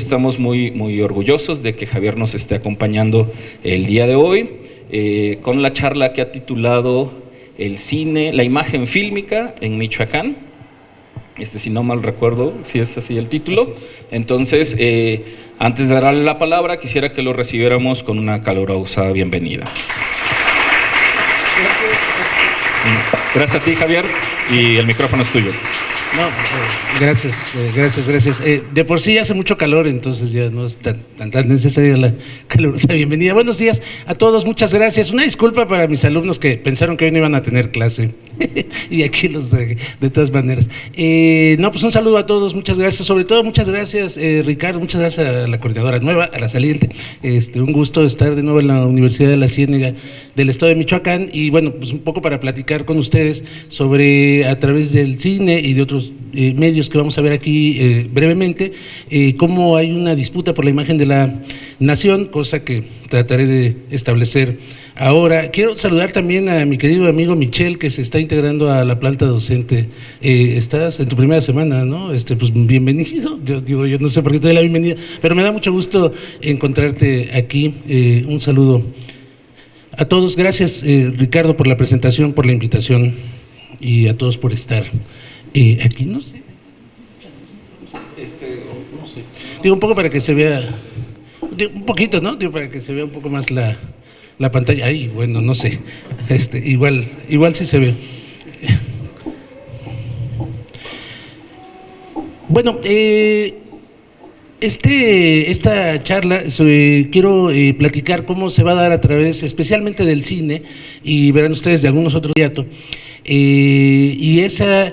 estamos muy orgullosos de que Javier nos esté acompañando el día de hoy con la charla que ha titulado El cine, la imagen fílmica en Michoacán. Si no mal recuerdo, si es así el título. Entonces, antes de darle la palabra, quisiera que lo recibiéramos con una calurosa bienvenida. Gracias a ti, Javier, y el micrófono es tuyo. No, gracias. De por sí hace mucho calor, entonces ya no es tan necesaria la calurosa bienvenida. Buenos días a todos, muchas gracias. Una disculpa para mis alumnos que pensaron que hoy no iban a tener clase, y aquí los de todas maneras. Pues un saludo a todos, muchas gracias. Sobre todo, muchas gracias, Ricardo, muchas gracias a la coordinadora nueva, a la saliente. Un gusto estar de nuevo en la Universidad de la Ciénega del Estado de Michoacán, y bueno, pues un poco para platicar con ustedes sobre, a través del cine y de otros medios que vamos a ver aquí brevemente, cómo hay una disputa por la imagen de la nación, cosa que trataré de establecer ahora. Quiero saludar también a mi querido amigo Michel, que se está integrando a la planta docente. Estás en tu primera semana, ¿no? Pues bienvenido. Yo no sé por qué te doy la bienvenida, pero me da mucho gusto encontrarte aquí. Un saludo a todos. Gracias, Ricardo, por la presentación, por la invitación, y a todos por estar aquí. No sé, digo un poco para que se vea, un poquito, ¿no? Digo, para que se vea un poco más la pantalla. Ahí, bueno, no sé, igual sí se ve. Bueno, esta charla quiero platicar cómo se va a dar a través especialmente del cine, y verán ustedes de algunos otros teatros, y esa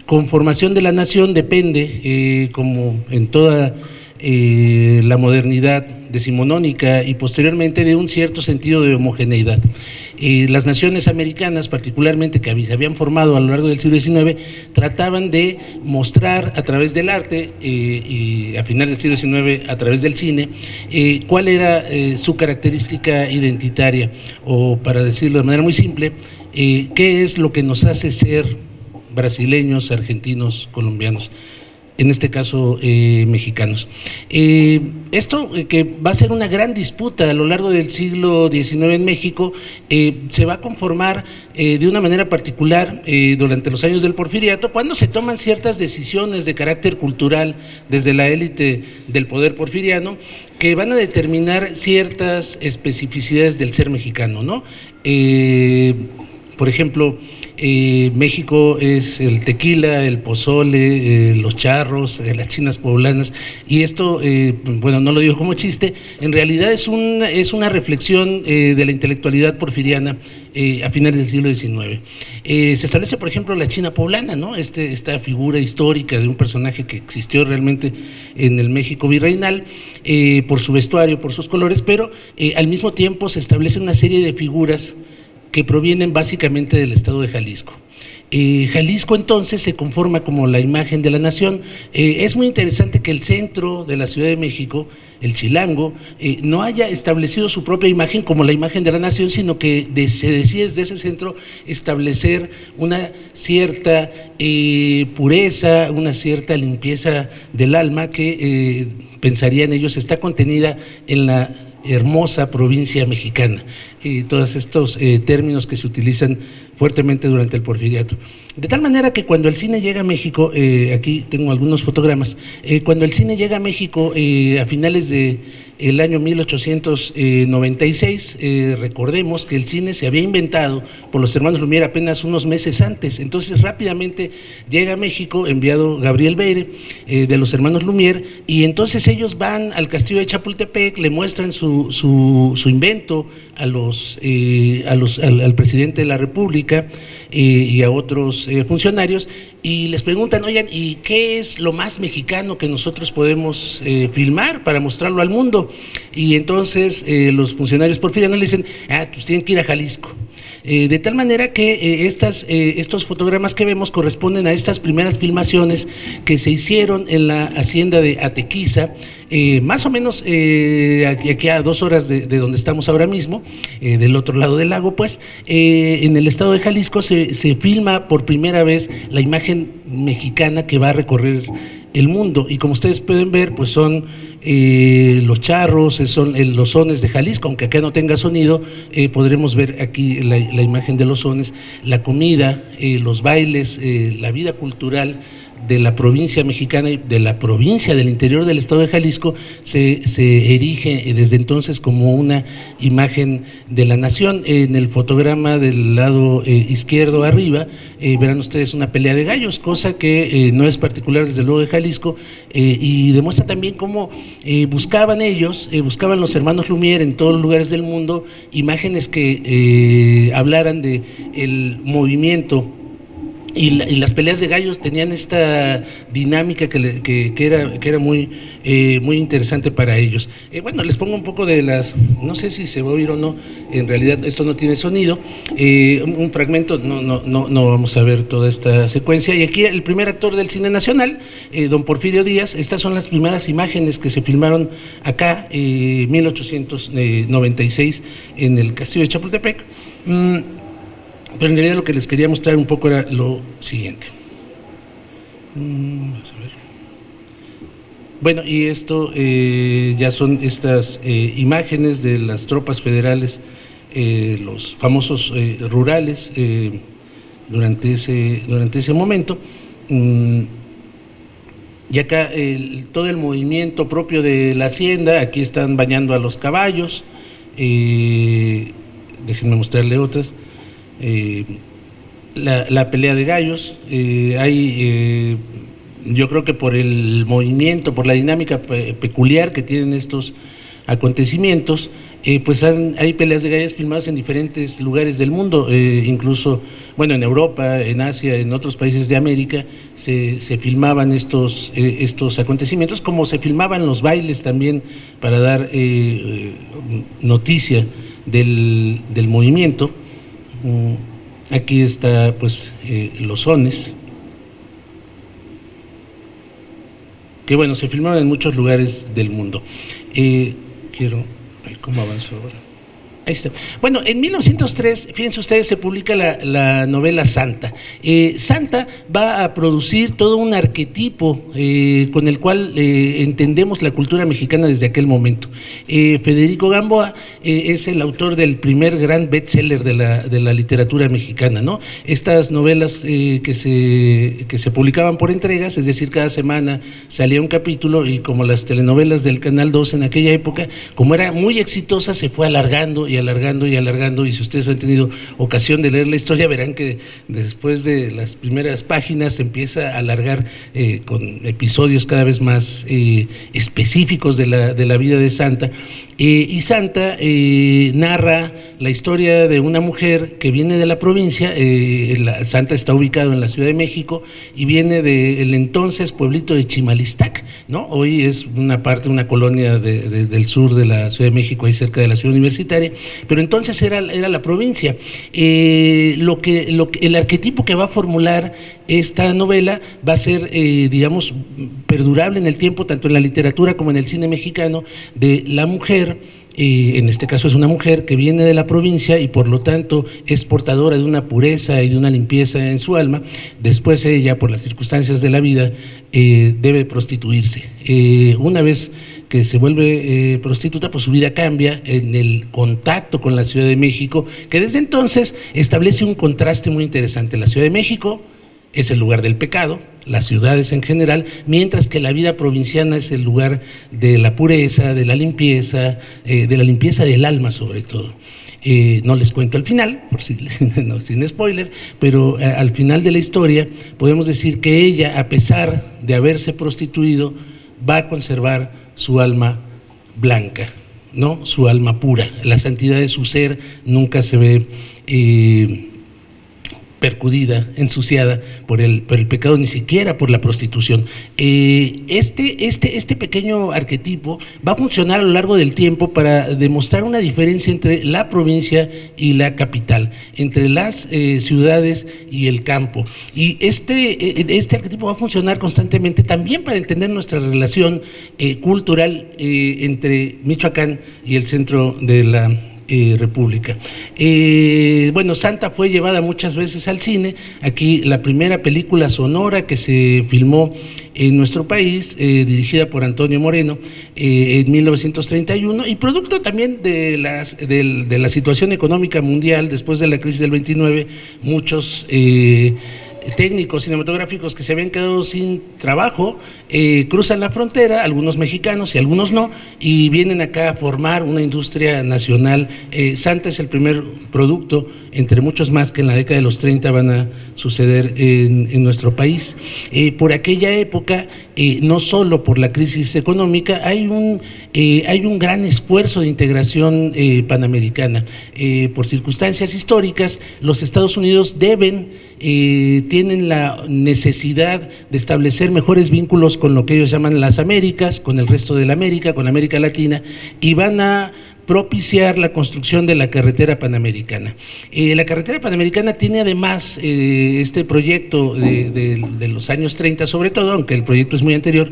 conformación de la nación depende, como en toda la modernidad decimonónica y posteriormente, de un cierto sentido de homogeneidad. Las naciones americanas, particularmente, que se habían formado a lo largo del siglo XIX, trataban de mostrar a través del arte, y a finales del siglo XIX a través del cine, cuál era su característica identitaria, o para decirlo de manera muy simple, qué es lo que nos hace ser brasileños, argentinos, colombianos, en este caso mexicanos. Esto que va a ser una gran disputa a lo largo del siglo XIX en México, se va a conformar de una manera particular durante los años del Porfiriato, cuando se toman ciertas decisiones de carácter cultural desde la élite del poder porfiriano, que van a determinar ciertas especificidades del ser mexicano, ¿no? Por ejemplo, México es el tequila, el pozole, los charros, las chinas poblanas, y esto, bueno, no lo digo como chiste, en realidad es una reflexión de la intelectualidad porfiriana a finales del siglo XIX. Se establece, por ejemplo, la china poblana, ¿no? Esta figura histórica de un personaje que existió realmente en el México virreinal, por su vestuario, por sus colores, pero al mismo tiempo se establece una serie de figuras que provienen básicamente del estado de Jalisco. Jalisco entonces se conforma como la imagen de la nación. Es muy interesante que el centro de la Ciudad de México, el Chilango, no haya establecido su propia imagen como la imagen de la nación, sino que se decide desde ese centro establecer una cierta pureza, una cierta limpieza del alma que, pensarían ellos, está contenida en la hermosa provincia mexicana, y todos estos términos que se utilizan fuertemente durante el Porfiriato. De tal manera que cuando el cine llega a México, aquí tengo algunos fotogramas, cuando el cine llega a México a finales del año 1896, recordemos que el cine se había inventado por los hermanos Lumière apenas unos meses antes. Entonces rápidamente llega a México, enviado Gabriel Beire, de los hermanos Lumière, y entonces ellos van al castillo de Chapultepec, le muestran su invento al presidente de la República y a otros funcionarios, y les preguntan: oigan, ¿y qué es lo más mexicano que nosotros podemos filmar para mostrarlo al mundo? Y entonces los funcionarios porfirianos le dicen: pues tienen que ir a Jalisco. De tal manera que estos fotogramas que vemos corresponden a estas primeras filmaciones que se hicieron en la hacienda de Atequiza, más o menos aquí a 2 horas de donde estamos ahora mismo, del otro lado del lago, pues, en el estado de Jalisco se filma por primera vez la imagen mexicana que va a recorrer el mundo. Y como ustedes pueden ver, pues son los charros, son los sones de Jalisco, aunque acá no tenga sonido, podremos ver aquí la imagen de los sones, la comida, los bailes, la vida cultural de la provincia mexicana y de la provincia del interior del estado de Jalisco se erige desde entonces como una imagen de la nación. En el fotograma del lado izquierdo arriba verán ustedes una pelea de gallos, cosa que no es particular desde luego de Jalisco, y demuestra también cómo buscaban ellos, buscaban los hermanos Lumière en todos los lugares del mundo imágenes que hablaran de el movimiento. Y las peleas de gallos tenían esta dinámica que era muy interesante para ellos. Bueno, les pongo un poco de no sé si se va a oír o no, en realidad esto no tiene sonido, un fragmento, no vamos a ver toda esta secuencia. Y aquí el primer actor del cine nacional, don Porfirio Díaz. Estas son las primeras imágenes que se filmaron acá, 1896, en el Castillo de Chapultepec. Pero en realidad lo que les quería mostrar un poco era lo siguiente. Vamos a ver. Bueno, y esto ya son estas imágenes de las tropas federales, los famosos rurales, durante ese momento. Y acá todo el movimiento propio de la hacienda. Aquí están bañando a los caballos. Déjenme mostrarle otras. La pelea de gallos, yo creo que por el movimiento, por la dinámica peculiar que tienen estos acontecimientos, pues hay peleas de gallos filmadas en diferentes lugares del mundo, incluso, bueno, en Europa, en Asia, en otros países de América, se filmaban estos acontecimientos, como se filmaban los bailes también para dar noticia del movimiento. Aquí está pues los sones, que bueno, se filmaron en muchos lugares del mundo. ¿Cómo avanzó ahora? Ahí está. Bueno, en 1903, fíjense ustedes, se publica la novela Santa. Santa va a producir todo un arquetipo con el cual entendemos la cultura mexicana desde aquel momento. Federico Gamboa es el autor del primer gran bestseller de la literatura mexicana, ¿no? Estas novelas que se publicaban por entregas, es decir, cada semana salía un capítulo, y como las telenovelas del Canal 2 en aquella época, como era muy exitosa, se fue alargando y alargando, y si ustedes han tenido ocasión de leer la historia, verán que después de las primeras páginas se empieza a alargar con episodios cada vez más específicos de la vida de Santa. Y Santa narra la historia de una mujer que viene de la provincia. Santa está ubicado en la Ciudad de México y viene del entonces pueblito de Chimalistac, ¿no? Hoy es una colonia del sur de la Ciudad de México, ahí cerca de la Ciudad Universitaria, pero entonces era la provincia. El arquetipo que va a formular esta novela va a ser, digamos, perdurable en el tiempo, tanto en la literatura como en el cine mexicano, de la mujer. En este caso es una mujer que viene de la provincia y por lo tanto es portadora de una pureza y de una limpieza en su alma. Después ella, por las circunstancias de la vida, debe prostituirse. Una vez que se vuelve prostituta, pues su vida cambia en el contacto con la Ciudad de México, que desde entonces establece un contraste muy interesante. La Ciudad de México es el lugar del pecado, las ciudades en general, mientras que la vida provinciana es el lugar de la pureza, de la limpieza del alma sobre todo. No les cuento al final, no, sin spoiler, pero al final de la historia podemos decir que ella, a pesar de haberse prostituido, va a conservar su alma blanca, ¿no? Su alma pura. La santidad de su ser nunca se ve percudida, ensuciada por el pecado, ni siquiera por la prostitución. Este pequeño arquetipo va a funcionar a lo largo del tiempo para demostrar una diferencia entre la provincia y la capital, entre las ciudades y el campo. Y este arquetipo va a funcionar constantemente también para entender nuestra relación cultural entre Michoacán y el centro de la República. Bueno, Santa fue llevada muchas veces al cine. Aquí la primera película sonora que se filmó en nuestro país, dirigida por Antonio Moreno en 1931, y producto también de la situación económica mundial después de la crisis del 29, muchos técnicos cinematográficos que se habían quedado sin trabajo cruzan la frontera, algunos mexicanos y algunos no, y vienen acá a formar una industria nacional. Santa es el primer producto, entre muchos más que en la década de los 30 van a suceder en nuestro país. Por aquella época, no solo por la crisis económica, hay un gran esfuerzo de integración panamericana. Por circunstancias históricas, los Estados Unidos tienen la necesidad de establecer mejores vínculos con lo que ellos llaman las Américas, con el resto de la América, con América Latina, y van a propiciar la construcción de la carretera panamericana. La carretera panamericana tiene además este proyecto de los años 30 sobre todo, aunque el proyecto es muy anterior,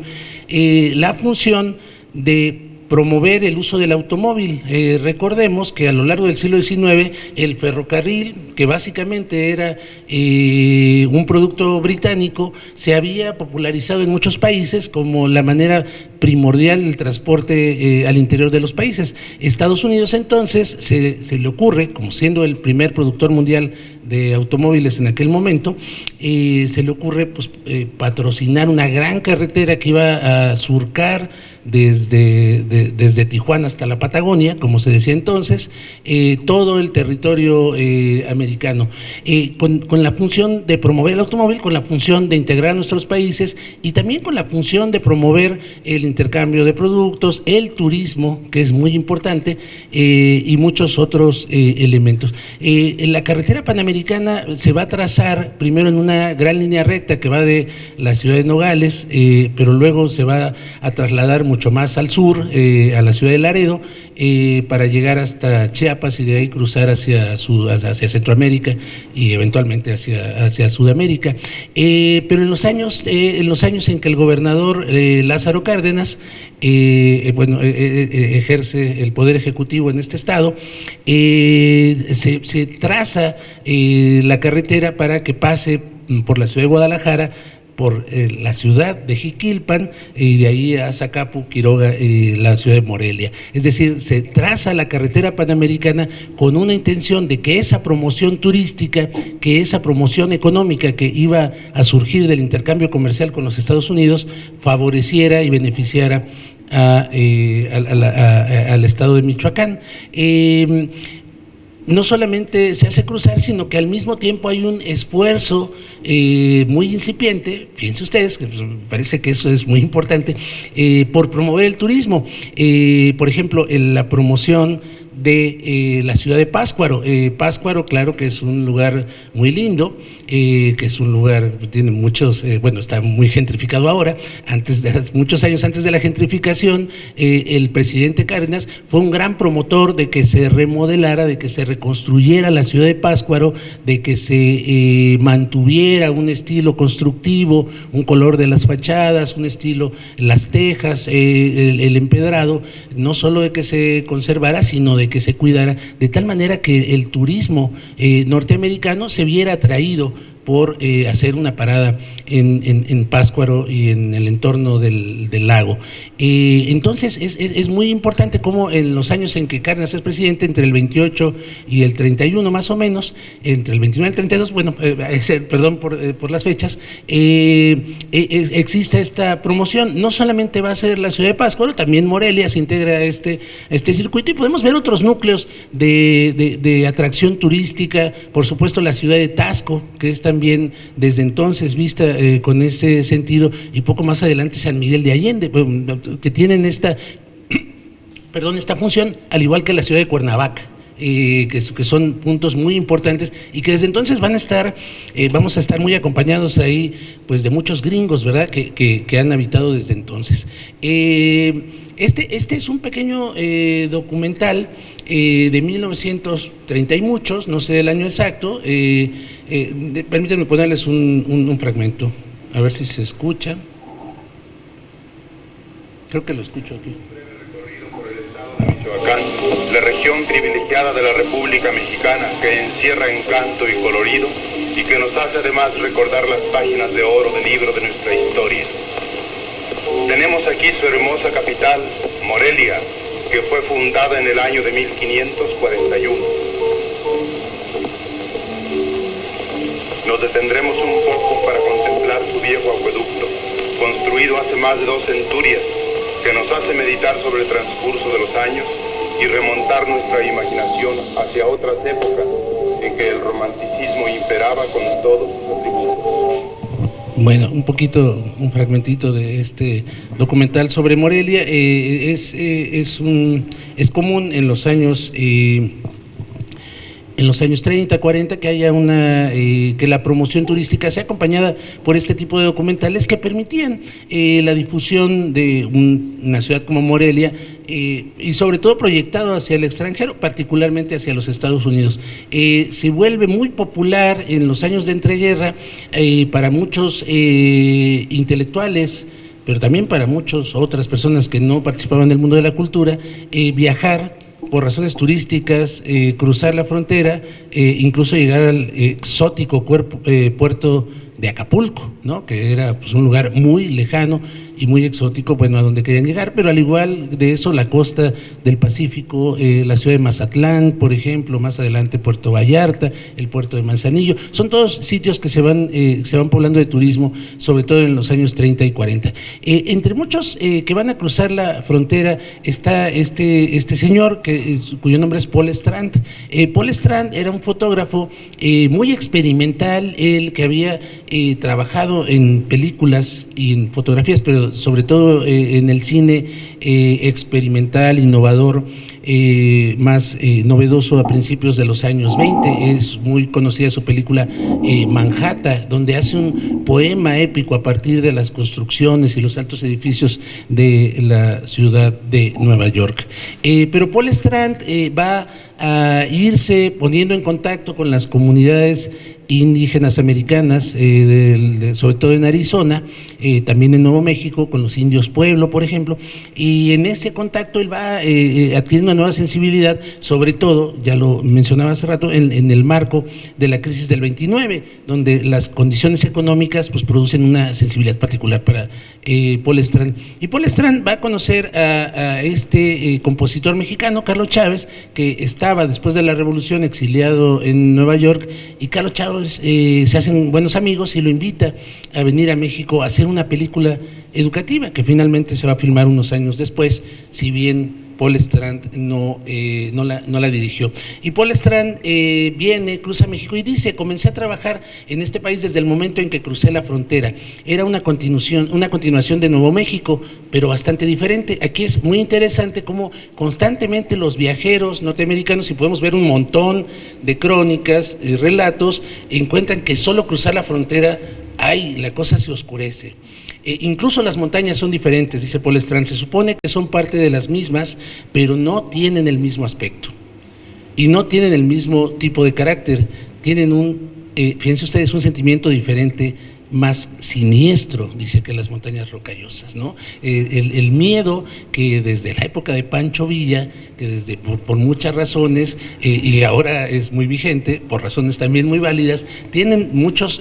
la función de promover el uso del automóvil. Recordemos que a lo largo del siglo XIX el ferrocarril, que básicamente era un producto británico, se había popularizado en muchos países como la manera primordial del transporte al interior de los países. Estados Unidos entonces se le ocurre, como siendo el primer productor mundial de automóviles en aquel momento, se le ocurre patrocinar una gran carretera que iba a surcar desde Tijuana hasta la Patagonia, como se decía entonces, todo el territorio americano, con la función de promover el automóvil, con la función de integrar nuestros países y también con la función de promover el intercambio de productos, el turismo, que es muy importante, y muchos otros elementos. La carretera panamericana se va a trazar primero en una gran línea recta que va de la ciudad de Nogales, pero luego se va a trasladar mucho más al sur, a la ciudad de Laredo, para llegar hasta Chiapas y de ahí cruzar hacia Centroamérica y eventualmente hacia Sudamérica. Pero en los años en que el gobernador Lázaro Cárdenas ejerce el poder ejecutivo en este estado, se traza la carretera para que pase por la ciudad de Guadalajara, por la ciudad de Jiquilpan y de ahí a Zacapu, Quiroga, la ciudad de Morelia. Es decir, se traza la carretera panamericana con una intención de que esa promoción turística, que esa promoción económica que iba a surgir del intercambio comercial con los Estados Unidos, favoreciera y beneficiara al estado de Michoacán. No solamente se hace cruzar, sino que al mismo tiempo hay un esfuerzo muy incipiente, fíjense ustedes, que me parece que eso es muy importante, por promover el turismo. Por ejemplo, en la promoción de la ciudad de Pátzcuaro. Pátzcuaro, claro que es un lugar muy lindo, que es un lugar que tiene muchos, está muy gentrificado ahora. Muchos años antes de la gentrificación, el presidente Cárdenas fue un gran promotor de que se remodelara, de que se reconstruyera la ciudad de Pátzcuaro, de que se mantuviera un estilo constructivo, un color de las fachadas, un estilo, las tejas, el empedrado, no solo de que se conservara, sino de que se cuidara, de tal manera que el turismo norteamericano se viera atraído por hacer una parada en Pátzcuaro y en el entorno del lago. Entonces es muy importante cómo en los años en que Cárdenas es presidente, entre el 28 y el 31 más o menos, entre el 29 y el 32, perdón por las fechas, existe esta promoción. No solamente va a ser la ciudad de Pátzcuaro, también Morelia se integra a este circuito, y podemos ver otros núcleos de atracción turística, por supuesto la ciudad de Taxco, que es también desde entonces vista con ese sentido, y poco más adelante San Miguel de Allende, que tienen esta función, al igual que la ciudad de Cuernavaca. Que son puntos muy importantes y que desde entonces vamos a estar muy acompañados ahí, pues, de muchos gringos, ¿verdad?, que han habitado desde entonces. Este es un pequeño documental de 1930 y muchos, no sé el año exacto. Permítanme ponerles un fragmento, a ver si se escucha. Creo que lo escucho aquí. Michoacán, la región privilegiada de la República Mexicana, que encierra encanto y colorido y que nos hace además recordar las páginas de oro del libro de nuestra historia. Tenemos aquí su hermosa capital, Morelia, que fue fundada en el año de 1541. Nos detendremos un poco para contemplar su viejo acueducto, construido hace más de 2 centurias, que nos hace meditar sobre el transcurso de los años y remontar nuestra imaginación hacia otras épocas en que el romanticismo imperaba con todos sus atributos. Bueno, un fragmentito de este documental sobre Morelia. Es común en los años 30, 40, que haya que la promoción turística sea acompañada por este tipo de documentales que permitían la difusión de una ciudad como Morelia, y sobre todo proyectado hacia el extranjero, particularmente hacia los Estados Unidos. Se vuelve muy popular en los años de entreguerra para muchos intelectuales, pero también para muchas otras personas que no participaban del mundo de la cultura, viajar por razones turísticas, cruzar la frontera, incluso llegar al exótico puerto de Acapulco, ¿no? Que era pues un lugar muy lejano y muy exótico, bueno, a donde querían llegar, pero al igual de eso, la costa del Pacífico, la ciudad de Mazatlán, por ejemplo, más adelante Puerto Vallarta, el puerto de Manzanillo, son todos sitios que se van poblando de turismo, sobre todo en los años 30 y 40. Entre muchos que van a cruzar la frontera está este señor, cuyo nombre es Paul Strand. Paul Strand era un fotógrafo muy experimental, él que había trabajado en películas y en fotografías, pero sobre todo en el cine experimental, innovador, más novedoso a principios de los años 20. Es muy conocida su película Manhattan, donde hace un poema épico a partir de las construcciones y los altos edificios de la ciudad de Nueva York. Pero Paul Strand va a irse poniendo en contacto con las comunidades indígenas americanas, sobre todo en Arizona, también en Nuevo México, con los indios Pueblo, por ejemplo, y en ese contacto él va adquiriendo una nueva sensibilidad, sobre todo, ya lo mencionaba hace rato, en el marco de la crisis del 29, donde las condiciones económicas pues producen una sensibilidad particular para Paul Strand. Y Paul Strand va a conocer a este compositor mexicano, Carlos Chávez, que estaba después de la Revolución exiliado en Nueva York, y Carlos Chávez se hacen buenos amigos y lo invita a venir a México a hacer una película educativa que finalmente se va a filmar unos años después, si bien Paul Strand no la dirigió. Y Paul Strand cruza México y dice: comencé a trabajar en este país desde el momento en que crucé la frontera. Era una continuación de Nuevo México, pero bastante diferente. Aquí es muy interesante cómo constantemente los viajeros norteamericanos, y podemos ver un montón de crónicas y relatos, encuentran que solo cruzar la frontera, la cosa se oscurece. Incluso las montañas son diferentes, dice Paul Strand. Se supone que son parte de las mismas, pero no tienen el mismo aspecto y no tienen el mismo tipo de carácter. Tienen fíjense ustedes, un sentimiento diferente, más siniestro, dice, que las montañas rocallosas, ¿no? El miedo que desde la época de Pancho Villa, que por muchas razones, y ahora es muy vigente, por razones también muy válidas, tienen muchos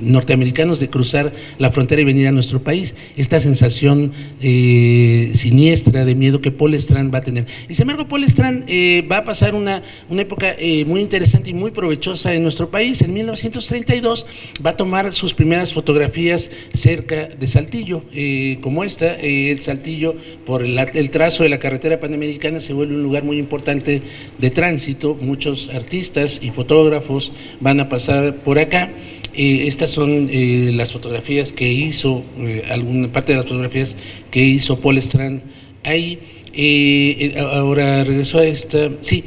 norteamericanos de cruzar la frontera y venir a nuestro país, esta sensación siniestra de miedo que Paul Strand va a tener. Y sin embargo, Paul Strand va a pasar una época muy interesante y muy provechosa en nuestro país. En 1932 va a tomar sus primeras fotografías cerca de Saltillo, como esta. El Saltillo, por el trazo de la carretera panamericana, se vuelve un lugar muy importante de tránsito. Muchos artistas y fotógrafos van a pasar por acá. Estas son las fotografías que hizo, alguna parte de las fotografías que hizo Paul Strand ahí. Ahora regreso a esta. Sí,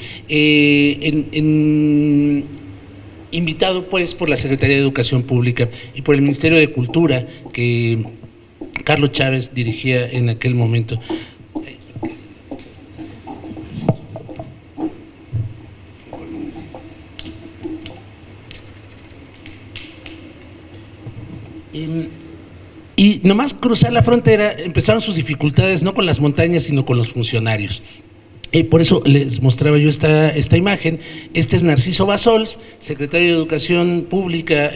invitado pues por la Secretaría de Educación Pública y por el Ministerio de Cultura, que Carlos Chávez dirigía en aquel momento. Y nomás cruzar la frontera empezaron sus dificultades, no con las montañas, sino con los funcionarios. Por eso les mostraba yo esta imagen. Este es Narciso Bassols, secretario de Educación Pública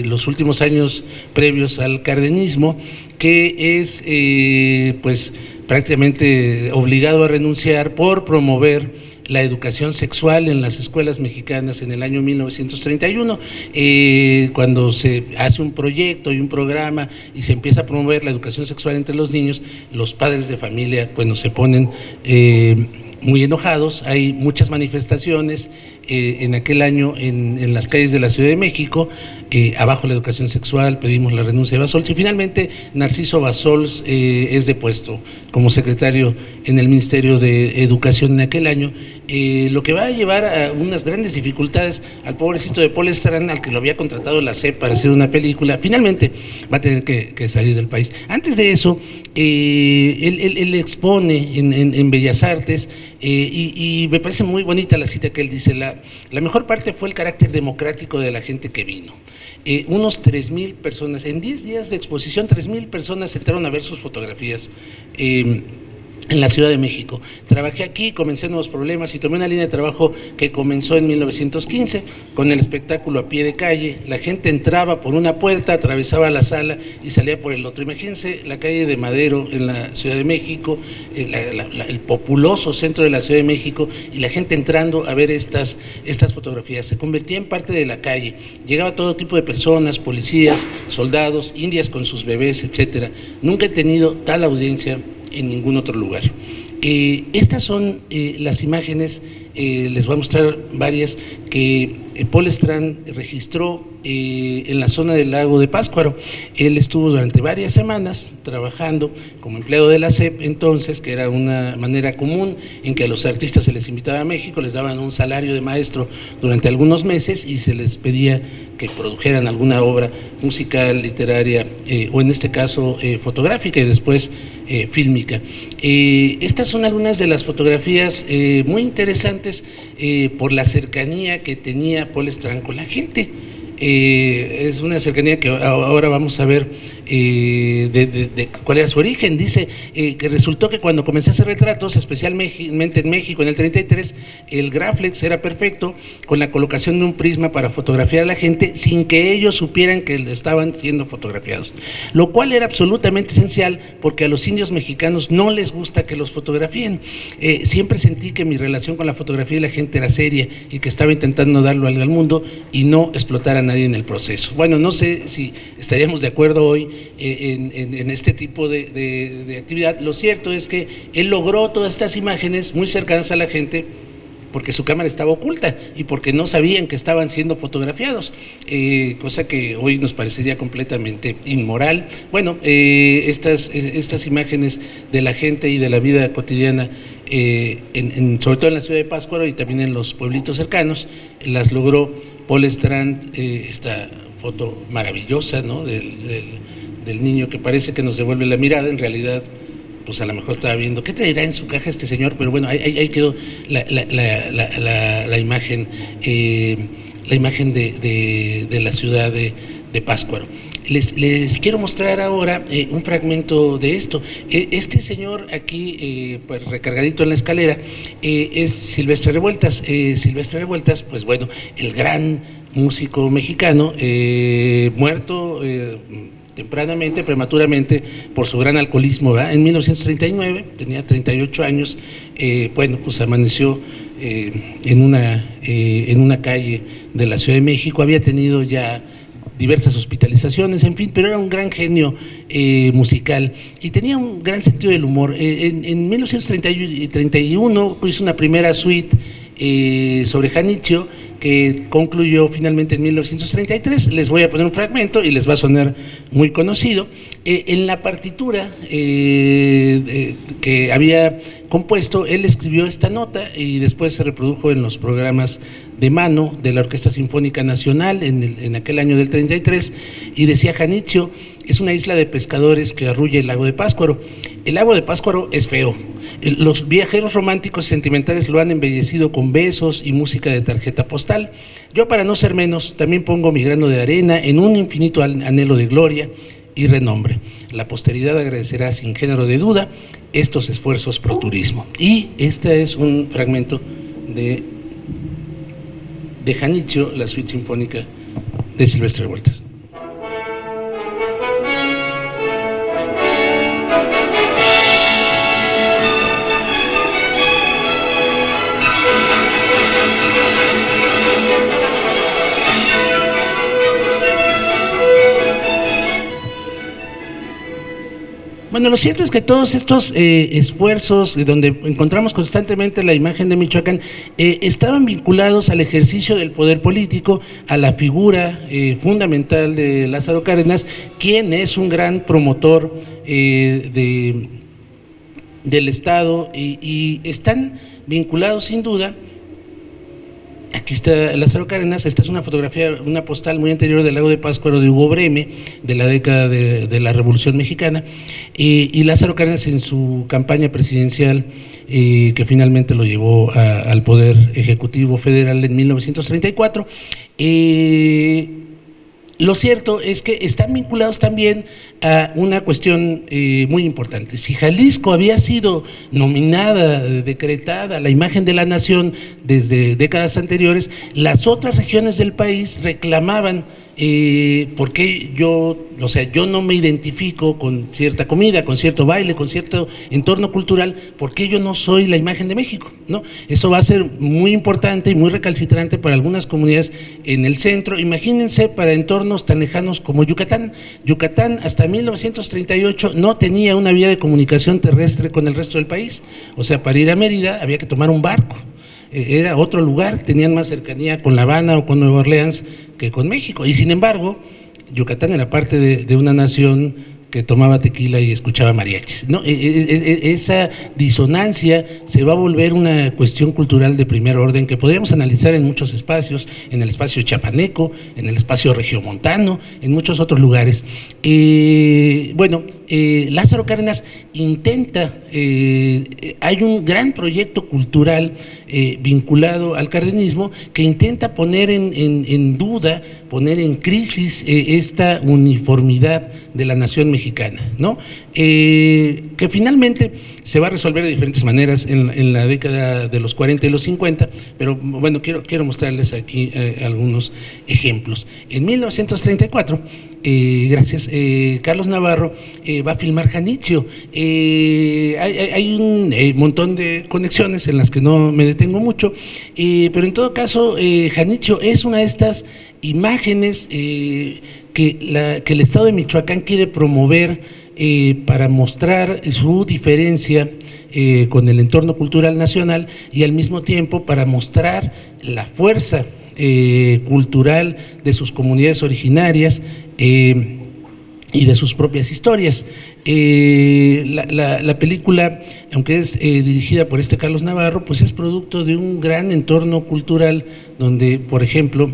los últimos años previos al cardenismo, que es pues prácticamente obligado a renunciar por promover la educación sexual en las escuelas mexicanas en el año 1931, cuando se hace un proyecto y un programa y se empieza a promover la educación sexual entre los niños, los padres de familia, bueno, se ponen muy enojados. Hay muchas manifestaciones en aquel año en las calles de la Ciudad de México, abajo la educación sexual, pedimos la renuncia de Bassols, y finalmente Narciso Bassols es depuesto como secretario en el Ministerio de Educación en aquel año, lo que va a llevar a unas grandes dificultades al pobrecito de Paul Estrand, al que lo había contratado la SEP para hacer una película. Finalmente va a tener que salir del país. Antes de eso, él expone en Bellas Artes, y me parece muy bonita la cita que él dice: la mejor parte fue el carácter democrático de la gente que vino. Unos 3,000 personas, en 10 días de exposición, 3,000 personas entraron a ver sus fotografías en la Ciudad de México. Trabajé aquí, comencé nuevos problemas y tomé una línea de trabajo que comenzó en 1915 con el espectáculo a pie de calle. La gente entraba por una puerta, atravesaba la sala y salía por el otro. Imagínense la calle de Madero en la Ciudad de México, el populoso centro de la Ciudad de México, y la gente entrando a ver estas fotografías. Se convertía en parte de la calle. Llegaba todo tipo de personas, policías, soldados, indias con sus bebés, etcétera. Nunca he tenido tal audiencia en ningún otro lugar. Estas son las imágenes, les voy a mostrar varias que Paul Estrand registró en la zona del lago de Pátzcuaro. Él estuvo durante varias semanas trabajando como empleado de la SEP entonces, que era una manera común en que a los artistas se les invitaba a México, les daban un salario de maestro durante algunos meses y se les pedía que produjeran alguna obra musical, literaria, o en este caso fotográfica y después fílmica. Estas son algunas de las fotografías muy interesantes por la cercanía que tenía Paul Estrand con la gente. Es una cercanía que ahora vamos a ver de cuál era su origen. Dice que resultó que cuando comencé a hacer retratos, especialmente en México en el 33, el Graflex era perfecto con la colocación de un prisma para fotografiar a la gente sin que ellos supieran que estaban siendo fotografiados, lo cual era absolutamente esencial porque a los indios mexicanos no les gusta que los fotografíen. Siempre sentí que mi relación con la fotografía y la gente era seria y que estaba intentando darlo al mundo y no explotar a nadie en el proceso. Bueno, no sé si estaríamos de acuerdo hoy en este tipo de actividad. Lo cierto es que él logró todas estas imágenes muy cercanas a la gente porque su cámara estaba oculta y porque no sabían que estaban siendo fotografiados, cosa que hoy nos parecería completamente inmoral. Bueno, estas imágenes de la gente y de la vida cotidiana, sobre todo en la ciudad de Pátzcuaro y también en los pueblitos cercanos, las logró Paul Estrand. Esta foto maravillosa, ¿no?, del niño que parece que nos devuelve la mirada. En realidad, pues a lo mejor estaba viendo qué traerá en su caja este señor, pero bueno, ahí quedó la imagen, la imagen de la ciudad de Pátzcuaro. Les quiero mostrar ahora un fragmento de esto. Este señor aquí, pues recargadito en la escalera, es Silvestre Revueltas. Silvestre Revueltas, pues bueno, el gran músico mexicano, muerto tempranamente, prematuramente, por su gran alcoholismo, ¿verdad? En 1939, tenía 38 años, bueno, pues amaneció en una calle de la Ciudad de México. Había tenido ya diversas hospitalizaciones, en fin, pero era un gran genio musical y tenía un gran sentido del humor. En 1931 hizo una primera suite sobre Janitzio, que concluyó finalmente en 1933. Les voy a poner un fragmento y les va a sonar muy conocido. En la partitura que había compuesto, él escribió esta nota y después se reprodujo en los programas de mano de la Orquesta Sinfónica Nacional en aquel año del 33, y decía: Janitzio es una isla de pescadores que arrulla el lago de Pátzcuaro. El lago de Pátzcuaro es feo. Los viajeros románticos y sentimentales lo han embellecido con besos y música de tarjeta postal. Yo, para no ser menos, también pongo mi grano de arena en un infinito anhelo de gloria y renombre. La posteridad agradecerá sin género de duda estos esfuerzos pro turismo. Y este es un fragmento de Janitzio, la suite sinfónica de Silvestre Revueltas. Bueno, lo cierto es que todos estos esfuerzos, donde encontramos constantemente la imagen de Michoacán, estaban vinculados al ejercicio del poder político, a la figura fundamental de Lázaro Cárdenas, quien es un gran promotor del Estado, y están vinculados sin duda. Aquí está Lázaro Cárdenas. Esta es una fotografía, una postal muy anterior del Lago de Pátzcuaro de Hugo Breme, de la década de la Revolución Mexicana, y Lázaro Cárdenas en su campaña presidencial, que finalmente lo llevó al Poder Ejecutivo Federal en 1934. Lo cierto es que están vinculados también a una cuestión muy importante. Si Jalisco había sido nominada, decretada la imagen de la nación desde décadas anteriores, las otras regiones del país reclamaban por qué yo no me identifico con cierta comida, con cierto baile, con cierto entorno cultural, ¿por qué yo no soy la imagen de México? ¿No? Eso va a ser muy importante y muy recalcitrante para algunas comunidades en el centro. Imagínense para entornos tan lejanos como Yucatán. Yucatán hasta 1938 no tenía una vía de comunicación terrestre con el resto del país. O sea, para ir a Mérida había que tomar un barco. Era otro lugar, tenían más cercanía con La Habana o con Nueva Orleans que con México, y sin embargo Yucatán era parte de una nación que tomaba tequila y escuchaba mariachis, ¿no? Esa disonancia se va a volver una cuestión cultural de primer orden que podríamos analizar en muchos espacios, en el espacio chiapaneco, en el espacio regiomontano, en muchos otros lugares. Lázaro Cárdenas intenta, hay un gran proyecto cultural vinculado al cardenismo que intenta poner en duda, poner en crisis esta uniformidad de la nación mexicana, ¿no? Que finalmente se va a resolver de diferentes maneras en la década de los 40 y los 50, pero bueno, quiero mostrarles aquí algunos ejemplos. En 1934, Carlos Navarro va a filmar Janitzio. Hay un montón de conexiones en las que no me detengo mucho, pero en todo caso Janitzio es una de estas imágenes que el Estado de Michoacán quiere promover para mostrar su diferencia con el entorno cultural nacional, y al mismo tiempo para mostrar la fuerza cultural de sus comunidades originarias y de sus propias historias. La película, aunque es dirigida por Carlos Navarro, pues es producto de un gran entorno cultural donde, por ejemplo,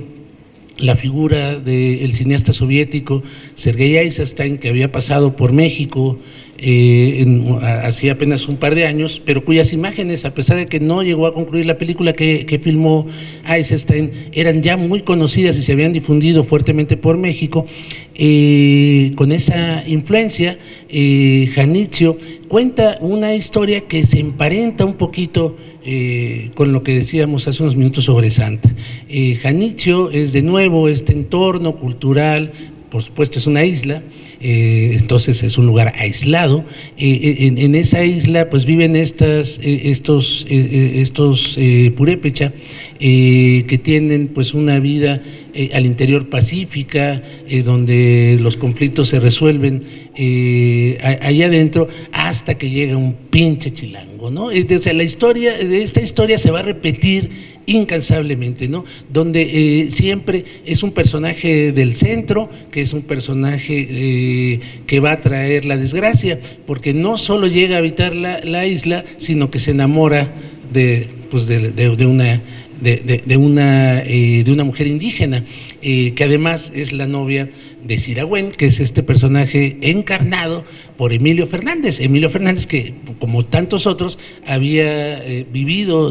la figura del cineasta soviético Sergei Eisenstein, que había pasado por México hacía apenas un par de años, pero cuyas imágenes, a pesar de que no llegó a concluir la película que filmó Eisenstein, eran ya muy conocidas y se habían difundido fuertemente por México. Con esa influencia, Janitzio cuenta una historia que se emparenta un poquito con lo que decíamos hace unos minutos sobre Santa. Janitzio es de nuevo este entorno cultural, por supuesto es una isla, entonces es un lugar aislado. En esa isla pues viven estos purépecha que tienen pues una vida al interior pacífica, donde los conflictos se resuelven ahí adentro, hasta que llega un pinche chilango, ¿no? O sea, esta historia se va a repetir incansablemente, ¿no? Donde siempre es un personaje del centro, que es un personaje que va a traer la desgracia, porque no solo llega a habitar la isla, sino que se enamora de una mujer indígena. que además es la novia de Cira Güen, que es este personaje encarnado por Emilio Fernández. Emilio Fernández, que como tantos otros había vivido,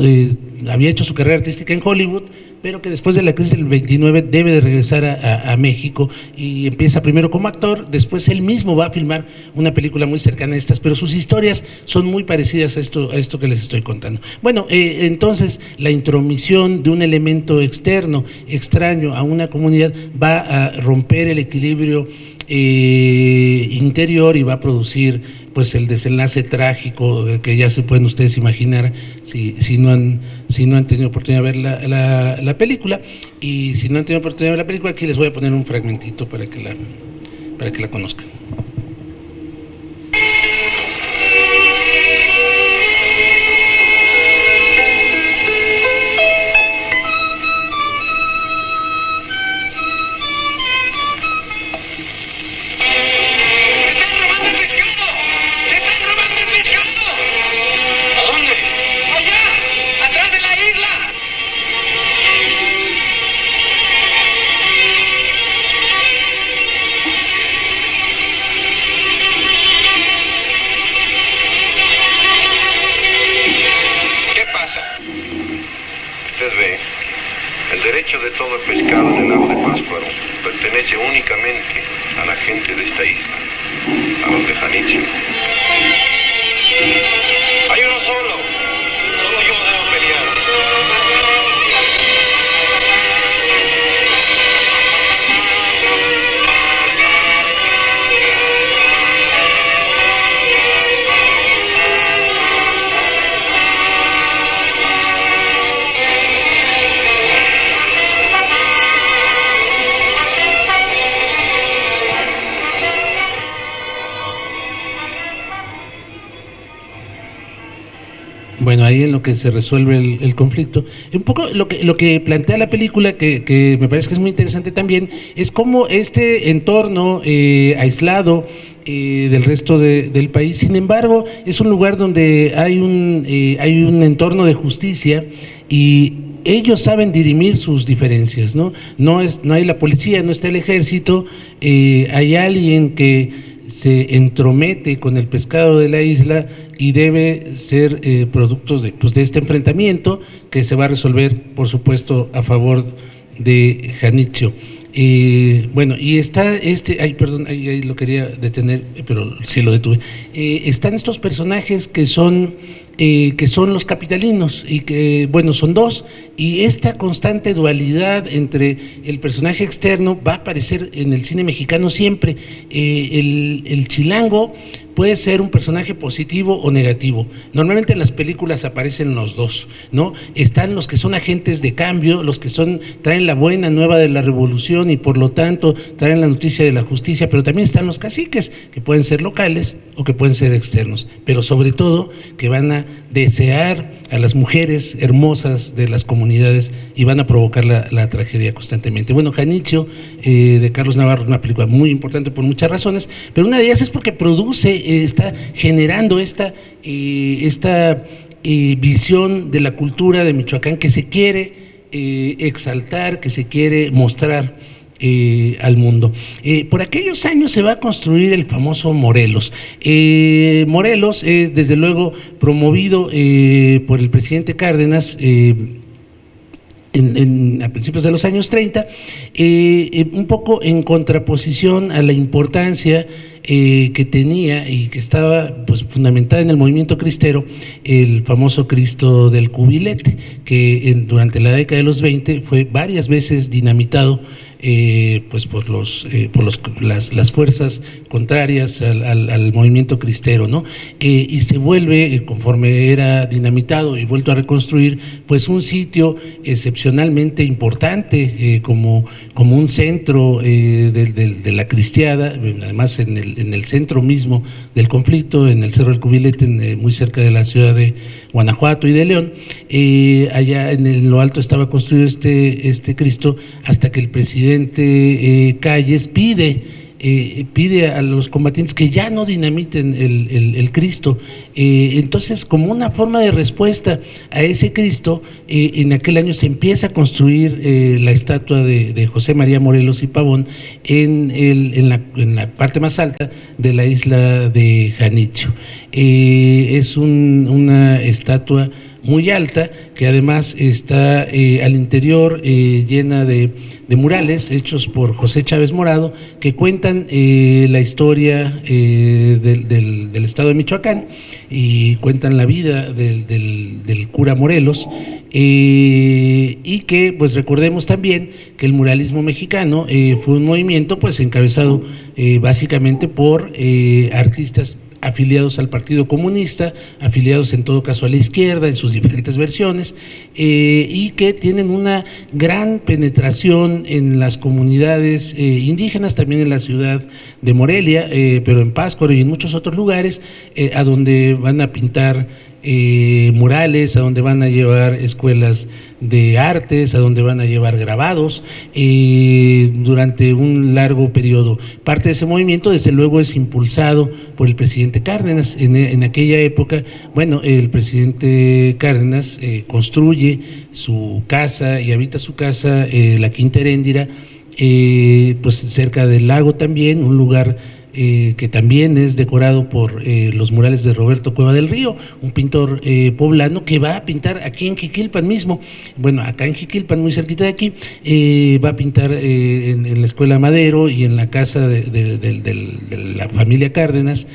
había hecho su carrera artística en Hollywood, pero que después de la crisis del 29 debe de regresar a México y empieza primero como actor, después él mismo va a filmar una película muy cercana a estas, pero sus historias son muy parecidas a esto que les estoy contando. Bueno, entonces la intromisión de un elemento externo, extraño a una comunidad, va a romper el equilibrio interior y va a producir pues el desenlace trágico que ya se pueden ustedes imaginar si no han tenido oportunidad de ver la película. Y si no han tenido oportunidad de ver la película, aquí les voy a poner un fragmentito para que la conozcan. Bueno, ahí en lo que se resuelve el conflicto. Un poco lo que plantea la película, que me parece que es muy interesante también, es cómo este entorno aislado del resto del país, sin embargo, es un lugar donde hay un entorno de justicia y ellos saben dirimir sus diferencias, ¿no? No hay la policía, no está el ejército, hay alguien que se entromete con el pescado de la isla y debe ser producto de este enfrentamiento que se va a resolver, por supuesto, a favor de Janitzio. Bueno, y está ahí lo quería detener, pero sí lo detuve. Están estos personajes que son los capitalinos y que, bueno, son dos, y esta constante dualidad entre el personaje externo va a aparecer en el cine mexicano siempre. El chilango puede ser un personaje positivo o negativo. Normalmente en las películas aparecen los dos, ¿no? Están los que son agentes de cambio, los que traen la buena nueva de la revolución y por lo tanto traen la noticia de la justicia, pero también están los caciques, que pueden ser locales o que pueden ser externos, pero sobre todo que van a desear a las mujeres hermosas de las comunidades y van a provocar la tragedia constantemente. Bueno, Janitzio, de Carlos Navarro, es una película muy importante por muchas razones, pero una de ellas es porque está generando esta visión de la cultura de Michoacán que se quiere exaltar, que se quiere mostrar al mundo. Por aquellos años se va a construir el famoso Morelos. Morelos es desde luego promovido por el presidente Cárdenas a principios de los años 30, un poco en contraposición a la importancia que tenía y que estaba pues fundamentada en el movimiento cristero, el famoso Cristo del Cubilete, que durante la década de los 20 fue varias veces dinamitado pues por las fuerzas contrarias al movimiento cristero, ¿no? Y se vuelve, conforme era dinamitado y vuelto a reconstruir, pues un sitio excepcionalmente importante, como un centro de la cristiada, además en el centro mismo del conflicto, en el Cerro del Cubilete, muy cerca de la ciudad de Guanajuato y de León. Allá en lo alto estaba construido este Cristo, hasta que el presidente Calles pide pide a los combatientes que ya no dinamiten el Cristo. Entonces, como una forma de respuesta a ese Cristo, en aquel año se empieza a construir la estatua de José María Morelos y Pavón en la parte más alta de la isla de Janitzio. Es una estatua muy alta, que además está al interior llena de murales hechos por José Chávez Morado, que cuentan la historia del estado de Michoacán y cuentan la vida del cura Morelos, y que pues recordemos también que el muralismo mexicano fue un movimiento pues encabezado básicamente por artistas afiliados al Partido Comunista, afiliados en todo caso a la izquierda en sus diferentes versiones, y que tienen una gran penetración en las comunidades indígenas, también en la ciudad de Morelia, pero en Pátzcuaro y en muchos otros lugares, a donde van a pintar murales, a donde van a llevar escuelas de artes, a donde van a llevar grabados durante un largo periodo. Parte de ese movimiento desde luego es impulsado por el presidente Cárdenas. En aquella época, bueno, el presidente Cárdenas construye su casa y habita su casa, la Quinta Heréndira, pues cerca del lago también, un lugar que también es decorado por los murales de Roberto Cueva del Río, un pintor poblano que va a pintar aquí en Jiquilpan mismo, bueno, acá en Jiquilpan, muy cerquita de aquí, va a pintar en la Escuela Madero y en la casa de la familia Cárdenas,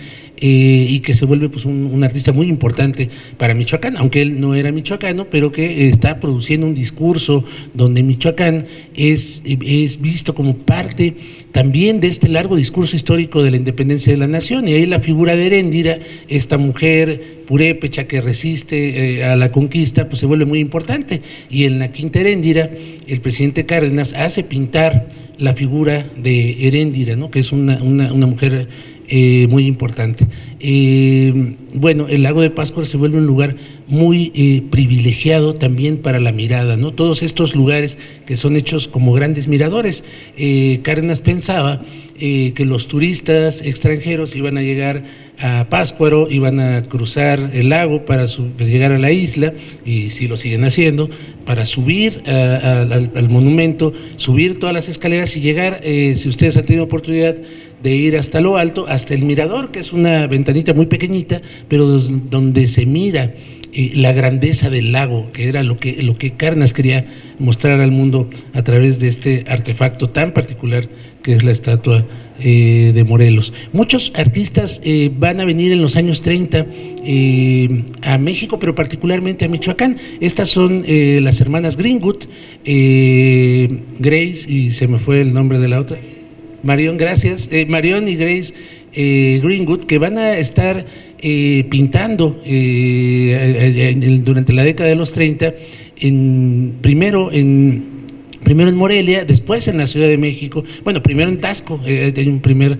y que se vuelve pues un artista muy importante para Michoacán, aunque él no era michoacano, pero que está produciendo un discurso donde Michoacán es visto como parte también de este largo discurso histórico de la independencia de la nación, y ahí la figura de Heréndira, esta mujer purépecha que resiste a la conquista, pues se vuelve muy importante, y en la Quinta Heréndira el presidente Cárdenas hace pintar la figura de Heréndira, ¿no?, que es una mujer muy importante. Bueno, el lago de Pátzcuaro se vuelve un lugar muy privilegiado también para la mirada, ¿no? Todos estos lugares que son hechos como grandes miradores. Cárdenas pensaba que los turistas extranjeros iban a llegar a Pátzcuaro, iban a cruzar el lago para llegar a la isla, y sí lo siguen haciendo, para subir al monumento, subir todas las escaleras y llegar, si ustedes han tenido oportunidad de ir hasta lo alto, hasta el mirador, que es una ventanita muy pequeñita, pero donde se mira la grandeza del lago, que era lo que Cárdenas quería mostrar al mundo a través de este artefacto tan particular que es la estatua de Morelos. Muchos artistas van a venir en los años 30 a México, pero particularmente a Michoacán. Estas son las hermanas Greenwood, Grace, y se me fue el nombre de la otra, Marion, gracias, Marion y Grace Greenwood, que van a estar pintando durante la década de los 30, primero en Morelia, después en la Ciudad de México, bueno, primero en Taxco, hay un primer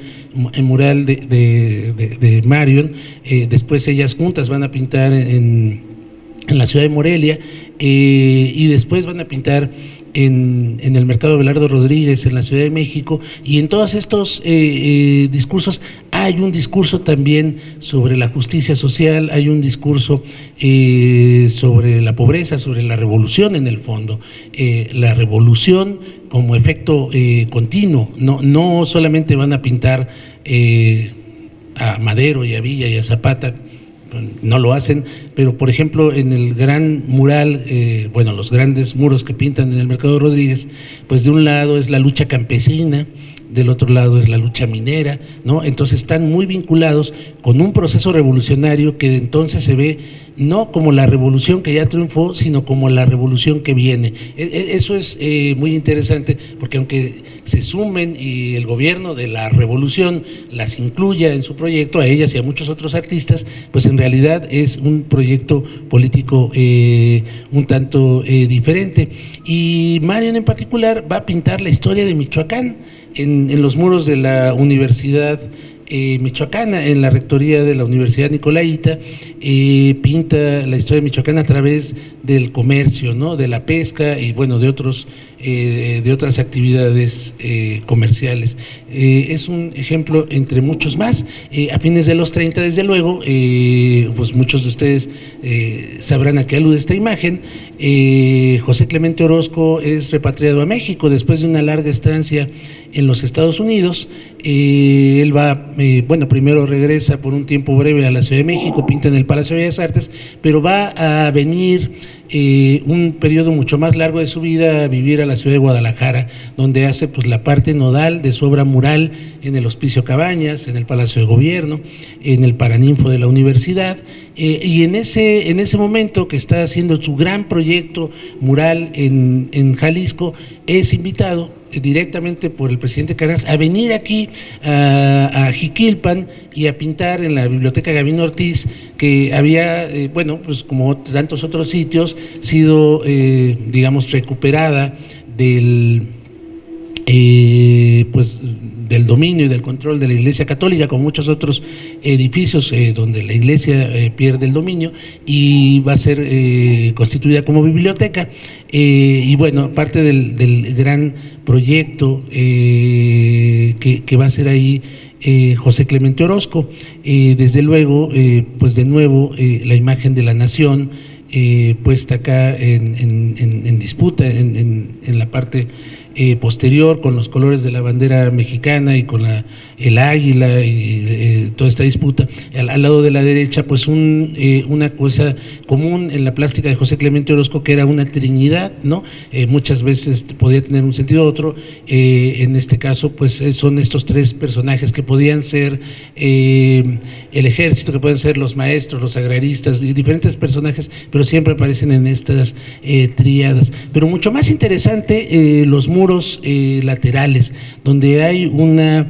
mural de Marion, después ellas juntas van a pintar en la Ciudad de Morelia, y después van a pintar en el Mercado Abelardo Rodríguez en la Ciudad de México, y en todos estos discursos hay un discurso también sobre la justicia social, hay un discurso sobre la pobreza, sobre la revolución en el fondo, la revolución como efecto continuo, no solamente van a pintar a Madero y a Villa y a Zapata, no lo hacen, pero por ejemplo en el gran mural, bueno, los grandes muros que pintan en el Mercado Rodríguez, pues de un lado es la lucha campesina, del otro lado es la lucha minera, ¿no? Entonces están muy vinculados con un proceso revolucionario que de entonces se ve no como la revolución que ya triunfó, sino como la revolución que viene. Eso es muy interesante, porque aunque se sumen y el gobierno de la revolución las incluya en su proyecto, a ellas y a muchos otros artistas, pues en realidad es un proyecto político un tanto diferente. Y Marion en particular va a pintar la historia de Michoacán en los muros de la Universidad Michoacana, en la rectoría de la Universidad Nicolaita, pinta la historia de Michoacán a través del comercio, ¿no?, de la pesca y bueno, de otros de otras actividades comerciales. Es un ejemplo entre muchos más. A fines de los 30, desde luego, pues muchos de ustedes sabrán a qué alude esta imagen. José Clemente Orozco es repatriado a México después de una larga estancia en los Estados Unidos. Él va, primero regresa por un tiempo breve a la Ciudad de México, pinta en el Palacio de Bellas Artes, pero va a venir un periodo mucho más largo de su vida a vivir a la ciudad de Guadalajara, donde hace pues la parte nodal de su obra mural en el Hospicio Cabañas, en el Palacio de Gobierno, en el Paraninfo de la Universidad, y en ese momento que está haciendo su gran proyecto mural en Jalisco, es invitado directamente por el presidente Cárdenas a venir aquí a Jiquilpan y a pintar en la Biblioteca Gabino Ortiz, que había, pues como tantos otros sitios, sido, recuperada del dominio y del control de la Iglesia Católica, como muchos otros edificios donde la Iglesia pierde el dominio, y va a ser constituida como biblioteca. Y bueno, parte del gran proyecto que va a ser ahí José Clemente Orozco, desde luego, pues de nuevo la imagen de la nación puesta acá en disputa en la parte posterior, con los colores de la bandera mexicana y con el águila y toda esta disputa. Al lado de la derecha, pues una cosa común en la plástica de José Clemente Orozco, que era una trinidad, ¿no? Muchas veces podía tener un sentido u otro. En este caso, pues son estos tres personajes que podían ser el ejército, que pueden ser los maestros, los agraristas, diferentes personajes, pero siempre aparecen en estas tríadas. Pero mucho más interesante, los muros laterales, donde hay una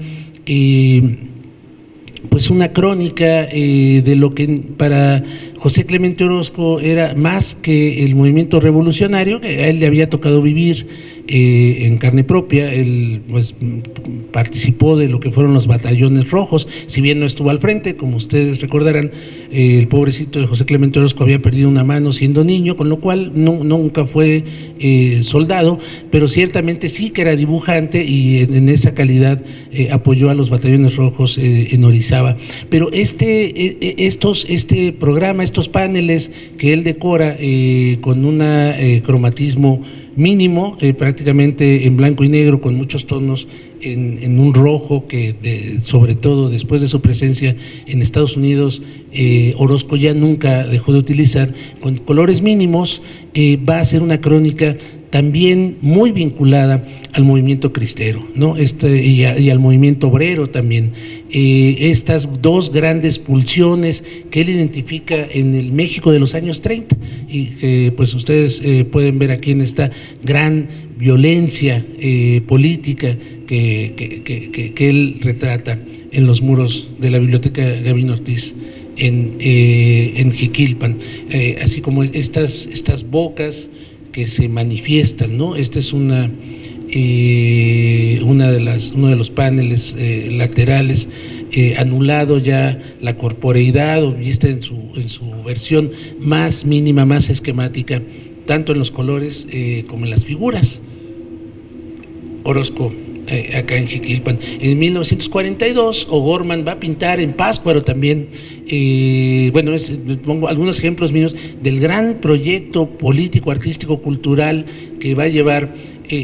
crónica de lo que para José Clemente Orozco era más que el movimiento revolucionario, que a él le había tocado vivir en carne propia. Él pues participó de lo que fueron los batallones rojos, si bien no estuvo al frente, como ustedes recordarán. El pobrecito de José Clemente Orozco había perdido una mano siendo niño, con lo cual nunca fue soldado, pero ciertamente sí que era dibujante, y en esa calidad apoyó a los batallones rojos en Orizaba. Pero este programa, estos paneles que él decora con un cromatismo mínimo, prácticamente en blanco y negro, con muchos tonos en un rojo que sobre todo después de su presencia en Estados Unidos, Orozco ya nunca dejó de utilizar, con colores mínimos. Va a ser una crónica también muy vinculada al movimiento cristero, ¿no? Y al movimiento obrero también. Estas dos grandes pulsiones que él identifica en el México de los años 30, y pues ustedes pueden ver aquí en esta gran violencia política que él retrata en los muros de la Biblioteca Gabino Ortiz en Jiquilpan, así como estas bocas que se manifiestan, ¿no? Esta es uno de los paneles laterales, anulado ya la corporeidad, o vista en su versión más mínima, más esquemática, tanto en los colores como en las figuras. Orozco acá en Jiquilpan. En 1942, O'Gorman va a pintar en Pátzcuaro también. Pongo algunos ejemplos míos del gran proyecto político, artístico, cultural que va a llevar,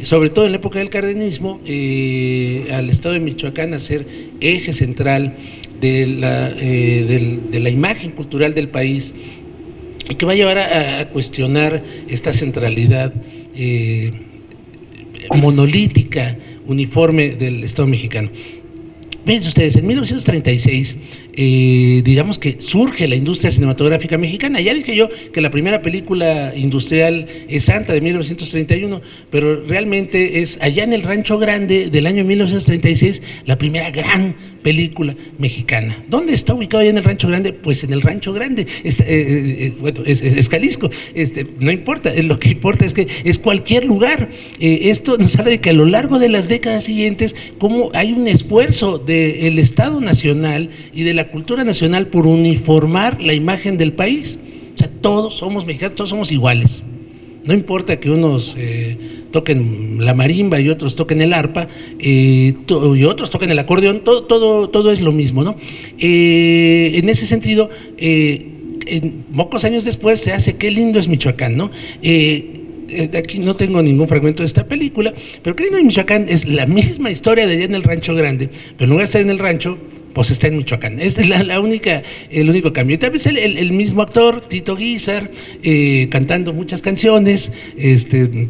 sobre todo en la época del cardenismo, al estado de Michoacán a ser eje central de la imagen cultural del país, y que va a llevar a cuestionar esta centralidad monolítica, uniforme del Estado mexicano. Fíjense ustedes, en 1936, digamos que surge la industria cinematográfica mexicana. Ya dije yo que la primera película industrial es Santa, de 1931, pero realmente es allá en el Rancho Grande del año 1936 la primera gran película mexicana. ¿Dónde está ubicado allá en el Rancho Grande? Pues en el Rancho Grande, es Jalisco, no importa, lo que importa es que es cualquier lugar. Esto nos habla de que a lo largo de las décadas siguientes, como hay un esfuerzo del Estado Nacional y de la cultura nacional por uniformar la imagen del país. O sea, todos somos mexicanos, todos somos iguales. no importa que unos toquen la marimba y otros toquen el arpa, y otros toquen el acordeón, todo es lo mismo, ¿no? En ese sentido, pocos años después se hace Qué lindo es Michoacán, ¿no? Aquí no tengo ningún fragmento de esta película, pero Qué lindo es Michoacán es la misma historia de allá en el Rancho Grande, pero en lugar de estar en el rancho, pues está en Michoacán. Es el único cambio. Y tal vez el mismo actor, Tito Guizar, cantando muchas canciones,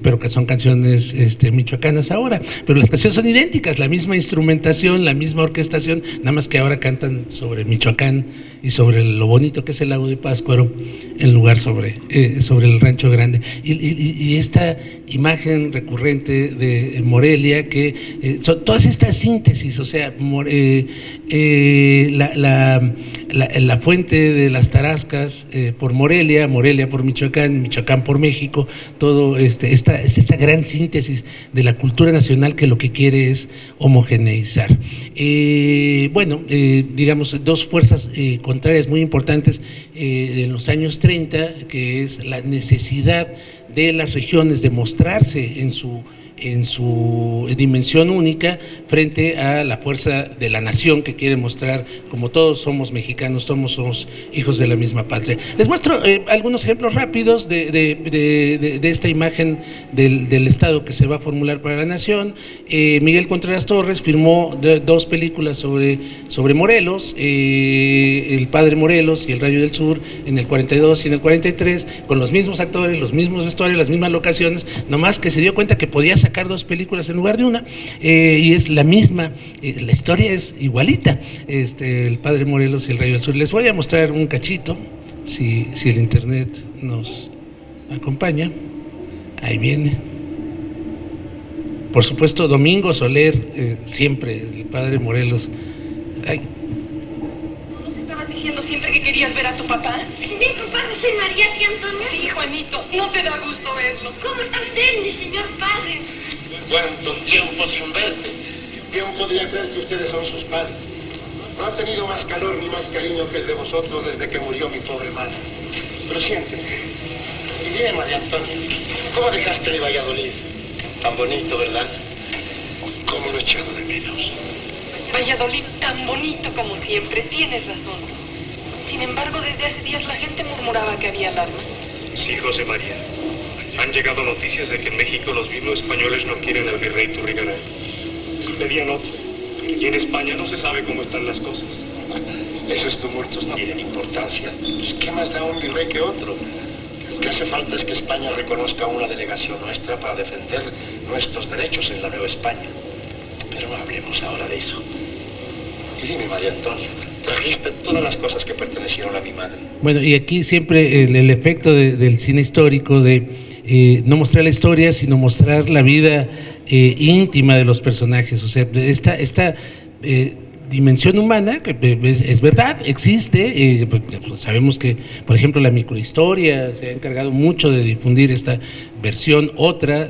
pero que son canciones michoacanas ahora. Pero las canciones son idénticas, la misma instrumentación, la misma orquestación, nada más que ahora cantan sobre Michoacán y sobre lo bonito que es el lago de Pátzcuaro, en lugar sobre el Rancho Grande. Y esta imagen recurrente de Morelia, que son todas estas síntesis, o sea, la fuente de las tarascas por Morelia, Morelia por Michoacán, Michoacán por México, todo esta gran síntesis de la cultura nacional que lo que quiere es homogeneizar. Digamos, dos fuerzas contrarias muy importantes en los años 30, que es la necesidad de las regiones de mostrarse en su dimensión única frente a la fuerza de la nación que quiere mostrar como todos somos mexicanos, todos somos hijos de la misma patria. Les muestro algunos ejemplos rápidos de esta imagen del Estado que se va a formular para la nación. Miguel Contreras Torres firmó dos películas sobre Morelos, El Padre Morelos y El Rayo del Sur, en el 42 y en el 43, con los mismos actores, los mismos vestuarios, las mismas locaciones, nomás que se dio cuenta que podía sacar dos películas en lugar de una, y es la misma, la historia es igualita, El Padre Morelos y El Rayo del Sur. Les voy a mostrar un cachito, si el internet nos acompaña. Ahí viene. Por supuesto, Domingo Soler, siempre, El Padre Morelos. Ay. ¿No estabas diciendo siempre que querías ver a tu papá? Mi papá, soy María, tía Antonia. Sí, Juanito, no te da gusto verlo. ¿Cómo está usted, mi señor padre? ¿Cuánto tiempo sin verte? Bien podría creer que ustedes son sus padres. No han tenido más calor ni más cariño que el de vosotros desde que murió mi pobre madre. Pero siénteme. Y dime, María Antonia, ¿cómo dejaste de Valladolid? Tan bonito, ¿verdad? ¿Cómo lo he echado de menos? Valladolid tan bonito como siempre, tienes razón. Sin embargo, desde hace días la gente murmuraba que había alarma. Sí, José María. Han llegado noticias de que en México los mismos españoles no quieren al virrey Turrigaray. Pedían otro. Y en España no se sabe cómo están las cosas. Esos tumultos no tienen importancia. Pues, ¿qué más da un virrey que otro? Lo que hace falta es que España reconozca una delegación nuestra para defender nuestros derechos en la Nueva España. Pero no hablemos ahora de eso. Y dime, María Antonia, trajiste todas las cosas que pertenecieron a mi madre. Bueno, y aquí siempre el efecto del cine histórico de no mostrar la historia, sino mostrar la vida íntima de los personajes, o sea, esta dimensión humana, que es verdad, existe, pues sabemos que, por ejemplo, la microhistoria se ha encargado mucho de difundir esta versión, otra,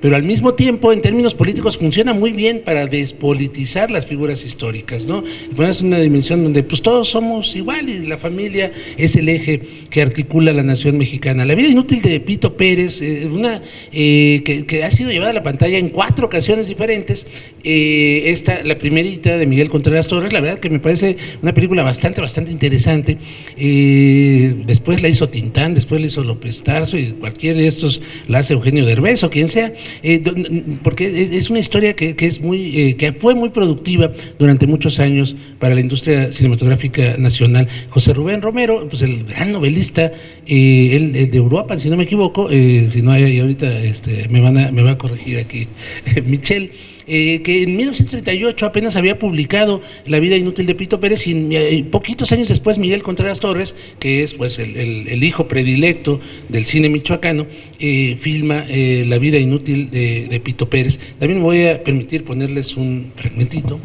pero al mismo tiempo, en términos políticos, funciona muy bien para despolitizar las figuras históricas, ¿no? Es una dimensión donde pues todos somos iguales, la familia es el eje que articula la nación mexicana. La vida inútil de Pito Pérez, que ha sido llevada a la pantalla en 4 ocasiones diferentes, la primerita de Miguel Contreras Torres, la verdad que me parece una película bastante interesante. Después la hizo Tintán, después la hizo López Tarso, y cualquiera de estos la hace Eugenio Derbez o quien sea, porque es una historia que fue muy productiva durante muchos años para la industria cinematográfica nacional. José Rubén Romero, pues el gran novelista, él de Europa, si no me equivoco, si no hay ahorita me va a corregir aquí Michelle, que en 1938 apenas había publicado La vida inútil de Pito Pérez, y poquitos años después Miguel Contreras Torres, que es pues el hijo predilecto del cine michoacano, filma La vida inútil de Pito Pérez. También me voy a permitir ponerles un fragmentito.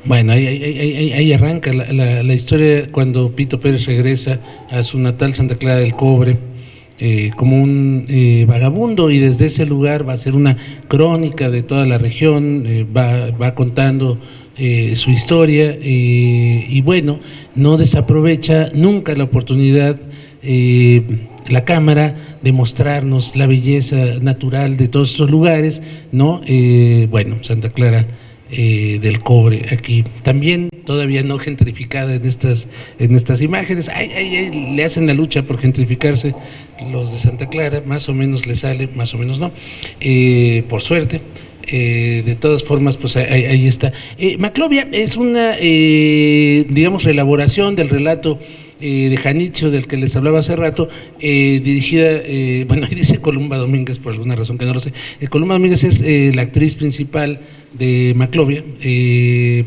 Bueno, ahí arranca la historia cuando Pito Pérez regresa a su natal Santa Clara del Cobre como un vagabundo, y desde ese lugar va a hacer una crónica de toda la región, va contando su historia, y bueno, no desaprovecha nunca la oportunidad la cámara de mostrarnos la belleza natural de todos estos lugares, ¿no? Bueno, Santa Clara del Cobre, aquí también todavía no gentrificada en estas imágenes. Le hacen la lucha por gentrificarse los de Santa Clara, más o menos le sale, más o menos no, por suerte. De todas formas, pues ahí está. Maclovia es una, digamos, reelaboración del relato de Janitzio, del que les hablaba hace rato, dirigida, bueno, ahí dice Columba Domínguez por alguna razón que no lo sé. Columba Domínguez es la actriz principal de Maclovia,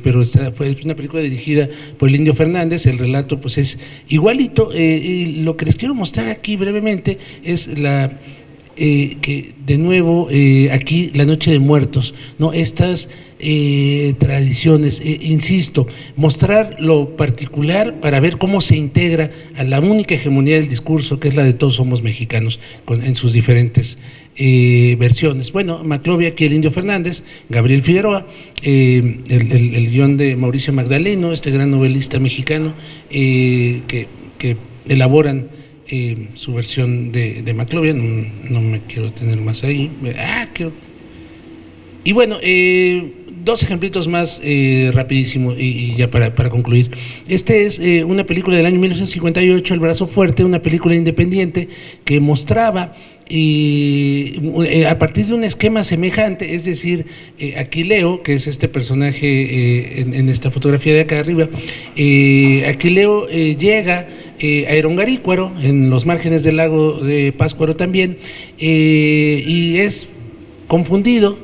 pero fue una película dirigida por el Indio Fernández. El relato pues es igualito, y lo que les quiero mostrar aquí brevemente es que de nuevo aquí la Noche de Muertos, ¿no? Estas tradiciones, insisto, mostrar lo particular para ver cómo se integra a la única hegemonía del discurso, que es la de todos somos mexicanos, en sus diferentes versiones. Bueno, Maclovia, aquí el Indio Fernández, Gabriel Figueroa, el guión de Mauricio Magdaleno, este gran novelista mexicano, que elaboran su versión de Maclovia. No me quiero tener más ahí. Y bueno, dos ejemplitos más rapidísimo y ya para concluir. Este es una película del año 1958, El Brazo Fuerte, una película independiente que mostraba a partir de un esquema semejante, es decir, Aquileo, que es este personaje en esta fotografía de acá arriba, Aquileo llega a Erongarícuaro, en los márgenes del lago de Pátzcuaro también, y es confundido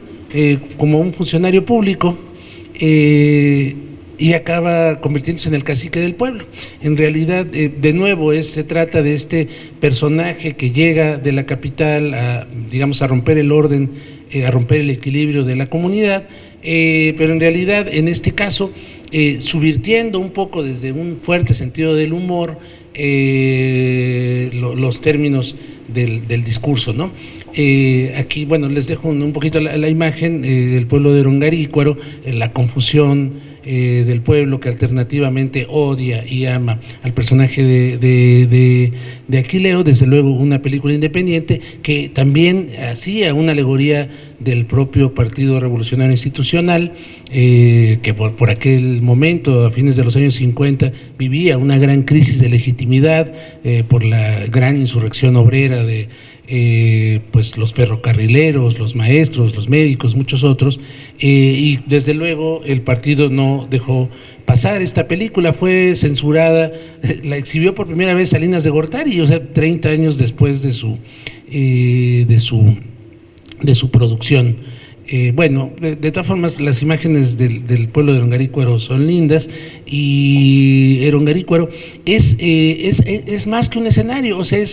como un funcionario público, y acaba convirtiéndose en el cacique del pueblo. En realidad, de nuevo, se trata de este personaje que llega de la capital a romper el orden, a romper el equilibrio de la comunidad, pero en realidad, en este caso, subvirtiendo un poco desde un fuerte sentido del humor los términos del discurso, ¿no? Aquí, bueno, les dejo un poquito la imagen del pueblo de Erongarícuaro, la confusión del pueblo que alternativamente odia y ama al personaje de Aquileo. Desde luego una película independiente que también hacía una alegoría del propio Partido Revolucionario Institucional, que por aquel momento, a fines de los años 50, vivía una gran crisis de legitimidad por la gran insurrección obrera de pues los ferrocarrileros, los maestros, los médicos, muchos otros, y desde luego el partido no dejó pasar esta película. Fue censurada, la exhibió por primera vez Salinas de Gortari, o sea, 30 años después de su producción. Bueno, de todas formas, las imágenes del pueblo de Erongarícuaro son lindas, y Erongarícuaro es más que un escenario, o sea,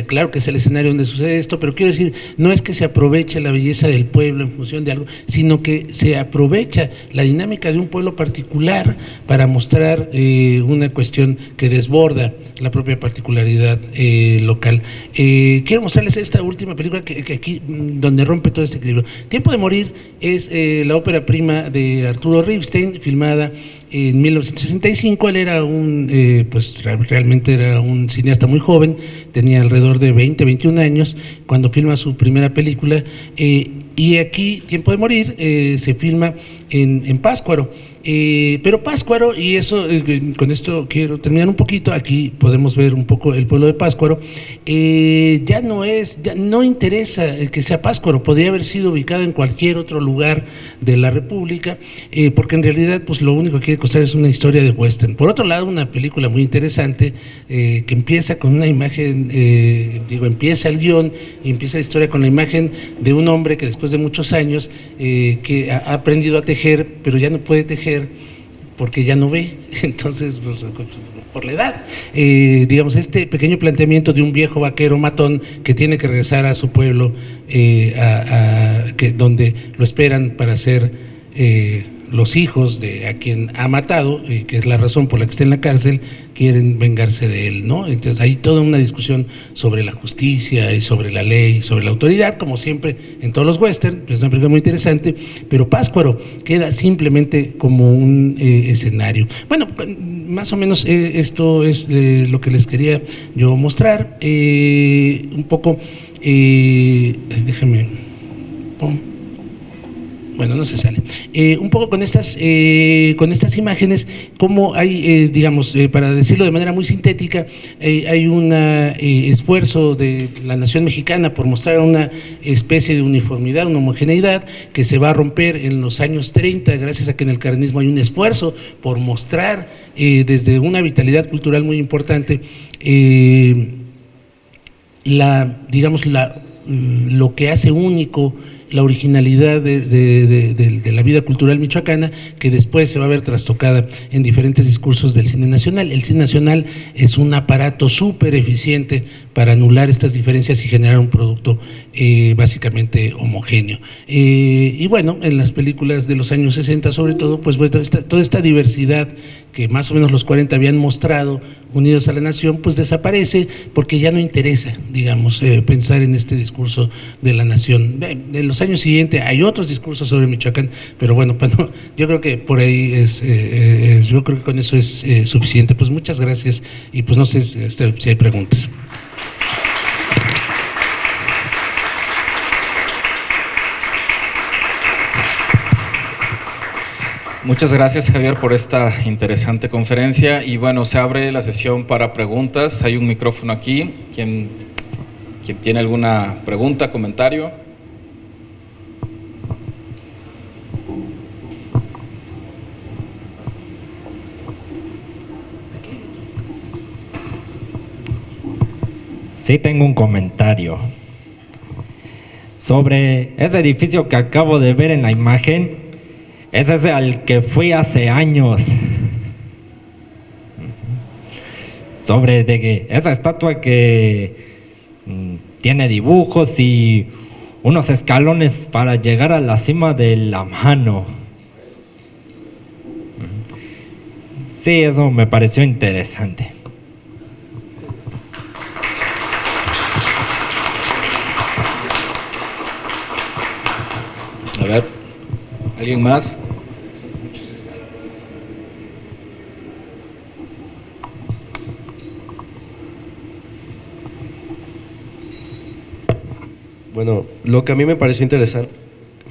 claro que es el escenario donde sucede esto, pero quiero decir, no es que se aproveche la belleza del pueblo en función de algo, sino que se aprovecha la dinámica de un pueblo particular para mostrar una cuestión que desborda la propia particularidad local. Quiero mostrarles esta última película que aquí, donde rompe todo este equilibrio. Tiempo de morir es la ópera prima de Arturo Ripstein, filmada en 1965. Él era realmente era un cineasta muy joven, tenía alrededor de 20, 21 años cuando filma su primera película, y aquí Tiempo de morir se filma en Pátzcuaro. Pero Pátzcuaro, y eso, con esto quiero terminar un poquito. Aquí podemos ver un poco el pueblo de Pátzcuaro. Ya no interesa que sea Pátzcuaro, podría haber sido ubicado en cualquier otro lugar de la República, porque en realidad pues lo único que quiere contar es una historia de western. Por otro lado, una película muy interesante, que empieza con una imagen, empieza el guión y empieza la historia con la imagen de un hombre que después de muchos años que ha aprendido a tejer, pero ya no puede tejer porque ya no ve, entonces pues, por la edad, este pequeño planteamiento de un viejo vaquero matón que tiene que regresar a su pueblo, que donde lo esperan para ser los hijos de a quien ha matado, que es la razón por la que está en la cárcel, quieren vengarse de él, ¿no? Entonces hay toda una discusión sobre la justicia y sobre la ley, sobre la autoridad, como siempre en todos los western. Es una película muy interesante, pero Pátzcuaro queda simplemente como un escenario. Bueno, más o menos esto es lo que les quería yo mostrar, un poco, déjame, bueno, no se sale. Un poco con estas imágenes, como hay, digamos, para decirlo de manera muy sintética, hay un esfuerzo de la nación mexicana por mostrar una especie de uniformidad, una homogeneidad, que se va a romper en los años 30, gracias a que en el cardenismo hay un esfuerzo por mostrar desde una vitalidad cultural muy importante lo que hace único la originalidad de la vida cultural michoacana, que después se va a ver trastocada en diferentes discursos del cine nacional. El cine nacional es un aparato súper eficiente para anular estas diferencias y generar un producto básicamente homogéneo. Y bueno, en las películas de los años 60 sobre todo, pues toda esta diversidad que más o menos los 40 habían mostrado unidos a la nación, pues desaparece porque ya no interesa, digamos, pensar en este discurso de la nación. En los años siguientes hay otros discursos sobre Michoacán, pero bueno, yo creo que por ahí yo creo que con eso es suficiente. Pues muchas gracias y pues no sé si hay preguntas. Muchas gracias, Javier, por esta interesante conferencia. Y bueno, se abre la sesión para preguntas. Hay un micrófono aquí. ¿Quién tiene alguna pregunta, comentario? Sí, tengo un comentario sobre ese edificio que acabo de ver en la imagen. Ese es al que fui hace años. Sobre de que esa estatua que tiene dibujos y unos escalones para llegar a la cima de la mano. Sí, eso me pareció interesante. A ver, ¿alguien más? Bueno, lo que a mí me pareció interesante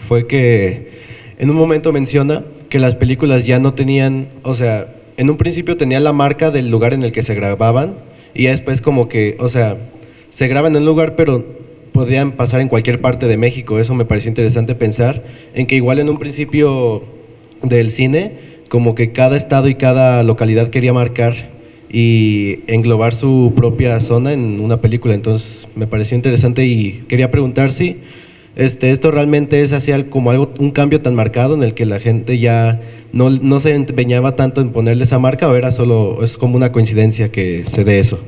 fue que en un momento menciona que las películas ya no tenían, o sea, en un principio tenía la marca del lugar en el que se grababan y ya después como que, o sea, se graban en un lugar pero podían pasar en cualquier parte de México. Eso me pareció interesante pensar en que igual en un principio del cine, como que cada estado y cada localidad quería marcar y englobar su propia zona en una película. Entonces me pareció interesante y quería preguntar si esto realmente es así como un cambio tan marcado en el que la gente ya no se empeñaba tanto en ponerle esa marca, o era solo, es como una coincidencia que se dé eso.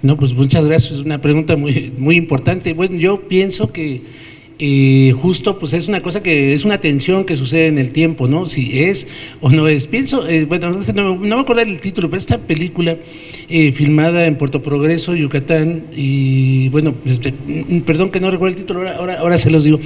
No, pues muchas gracias, es una pregunta muy, muy importante. Bueno, yo pienso que justo pues es una cosa que es una tensión que sucede en el tiempo, ¿no? Si es o no es. Pienso, bueno, no me voy a acordar el título, pero esta película filmada en Puerto Progreso, Yucatán, y bueno, perdón que no recuerdo el título, ahora se los digo.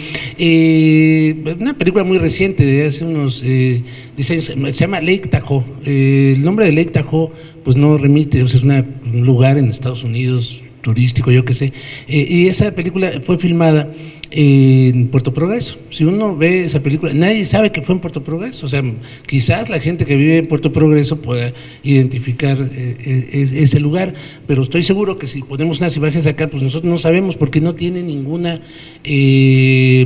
Una película muy reciente, de hace unos 10 años, se llama Lake Tahoe. El nombre de Lake Tahoe pues no remite, o sea, es un lugar en Estados Unidos turístico, yo qué sé, y esa película fue filmada en Puerto Progreso. Si uno ve esa película, nadie sabe que fue en Puerto Progreso, o sea, quizás la gente que vive en Puerto Progreso pueda identificar ese lugar, pero estoy seguro que si ponemos unas imágenes acá, pues nosotros no sabemos porque no tiene ninguna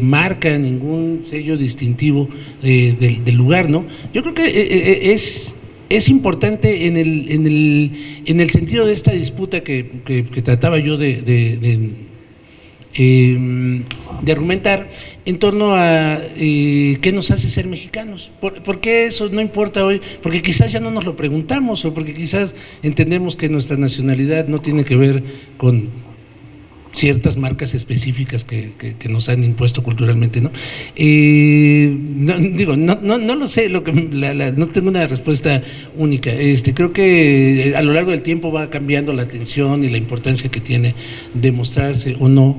marca, ningún sello distintivo del lugar, ¿no? Yo creo que es importante en el sentido de esta disputa que trataba yo de argumentar en torno a qué nos hace ser mexicanos. ¿Por qué eso no importa hoy? Porque quizás ya no nos lo preguntamos, o porque quizás entendemos que nuestra nacionalidad no tiene que ver con ciertas marcas específicas que nos han impuesto culturalmente, ¿no? No lo sé, no tengo una respuesta única. Creo que a lo largo del tiempo va cambiando la atención y la importancia que tiene de mostrarse o no,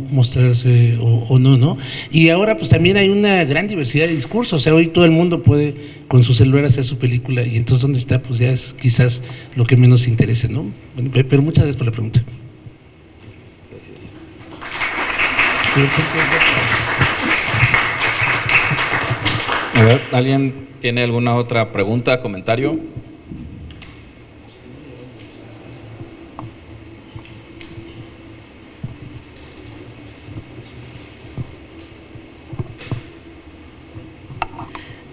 ¿no? Y ahora pues también hay una gran diversidad de discursos, o sea, hoy todo el mundo puede con su celular hacer su película, y entonces ¿dónde está? Pues ya es quizás lo que menos interese, ¿no? Bueno, pero muchas gracias por la pregunta. A ver, ¿alguien tiene alguna otra pregunta, comentario?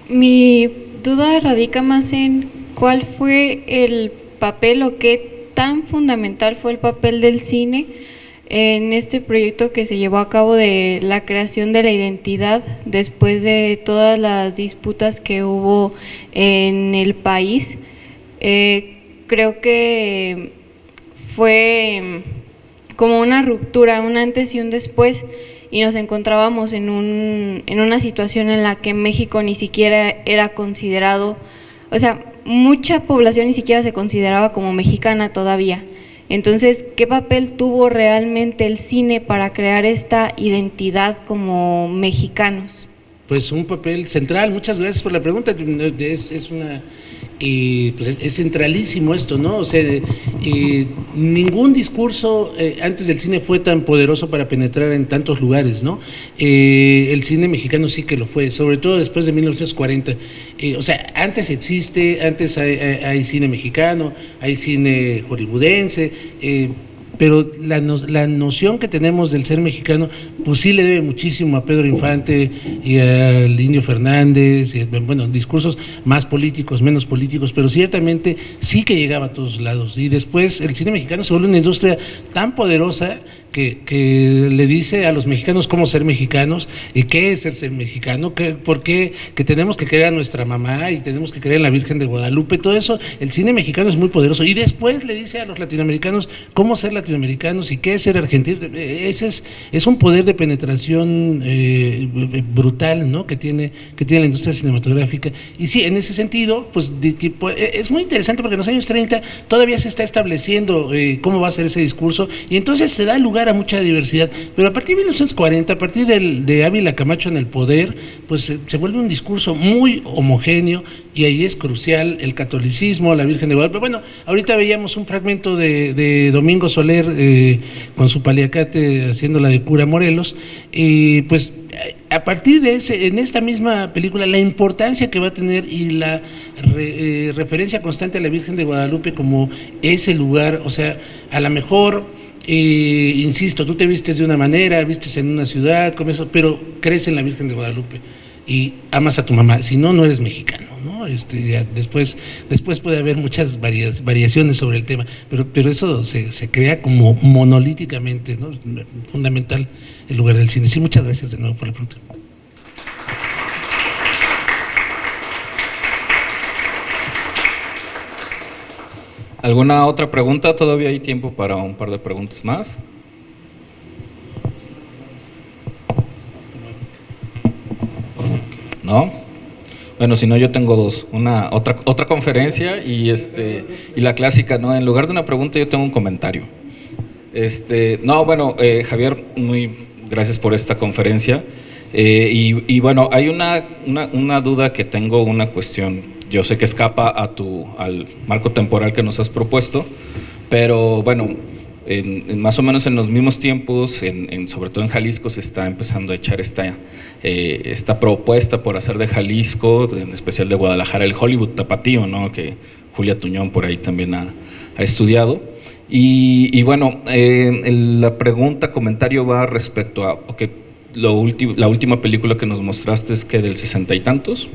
Mi duda radica más en cuál fue el papel o qué tan fundamental fue el papel del cine en este proyecto que se llevó a cabo de la creación de la identidad después de todas las disputas que hubo en el país. Creo que fue como una ruptura, un antes y un después, y nos encontrábamos en una situación en la que México ni siquiera era considerado, o sea, mucha población ni siquiera se consideraba como mexicana todavía. Entonces, ¿qué papel tuvo realmente el cine para crear esta identidad como mexicanos? Pues un papel central. Muchas gracias por la pregunta. Es centralísimo esto, ¿no? O sea, ningún discurso antes del cine fue tan poderoso para penetrar en tantos lugares, ¿no? El cine mexicano sí que lo fue, sobre todo después de 1940. O sea, antes hay cine mexicano, hay cine hollywoodense, pero la noción que tenemos del ser mexicano, pues sí le debe muchísimo a Pedro Infante y al Indio Fernández, bueno, discursos más políticos, menos políticos, pero ciertamente sí que llegaba a todos lados. Y después el cine mexicano se vuelve una industria tan poderosa que le dice a los mexicanos cómo ser mexicanos y qué es ser mexicano, por qué que tenemos que querer a nuestra mamá y tenemos que creer en la Virgen de Guadalupe. Todo eso, el cine mexicano es muy poderoso, y después le dice a los latinoamericanos cómo ser latinoamericanos y qué es ser argentino. Ese es un poder de penetración brutal, ¿no?, que tiene la industria cinematográfica. Y sí, en ese sentido, pues es muy interesante, porque en los años 30 todavía se está estableciendo cómo va a ser ese discurso, y entonces se da lugar a mucha diversidad, pero a partir de 1940, a partir de Ávila Camacho en el poder, pues se vuelve un discurso muy homogéneo, y ahí es crucial el catolicismo, la Virgen de Guadalupe. Bueno, ahorita veíamos un fragmento de Domingo Soler con su paliacate haciendo la de cura Morelos, y pues a partir de en esta misma película, la importancia que va a tener y la referencia constante a la Virgen de Guadalupe como ese lugar. O sea, a lo mejor insisto, tú te vistes de una manera, vistes en una ciudad, con eso, pero crees en la Virgen de Guadalupe y amas a tu mamá, si no, no eres mexicano, ¿no? Ya después puede haber muchas variaciones sobre el tema, pero eso se crea como monolíticamente, ¿no? Fundamental el lugar del cine. Sí, muchas gracias de nuevo por la pregunta. ¿Alguna otra pregunta? Todavía hay tiempo para un par de preguntas más. ¿No? Bueno, si no, yo tengo dos. Otra conferencia y la clásica, ¿no? En lugar de una pregunta, yo tengo un comentario. Javier, muy gracias por esta conferencia. Y bueno, hay una duda que tengo, una cuestión. Yo sé que escapa al marco temporal que nos has propuesto, pero bueno, más o menos en los mismos tiempos, sobre todo en Jalisco, se está empezando a echar esta propuesta por hacer de Jalisco, en especial de Guadalajara, el Hollywood tapatío, ¿no?, que Julia Tuñón por ahí también ha estudiado. Y bueno, la pregunta, comentario va respecto a la última película que nos mostraste es que del 60 y tantos,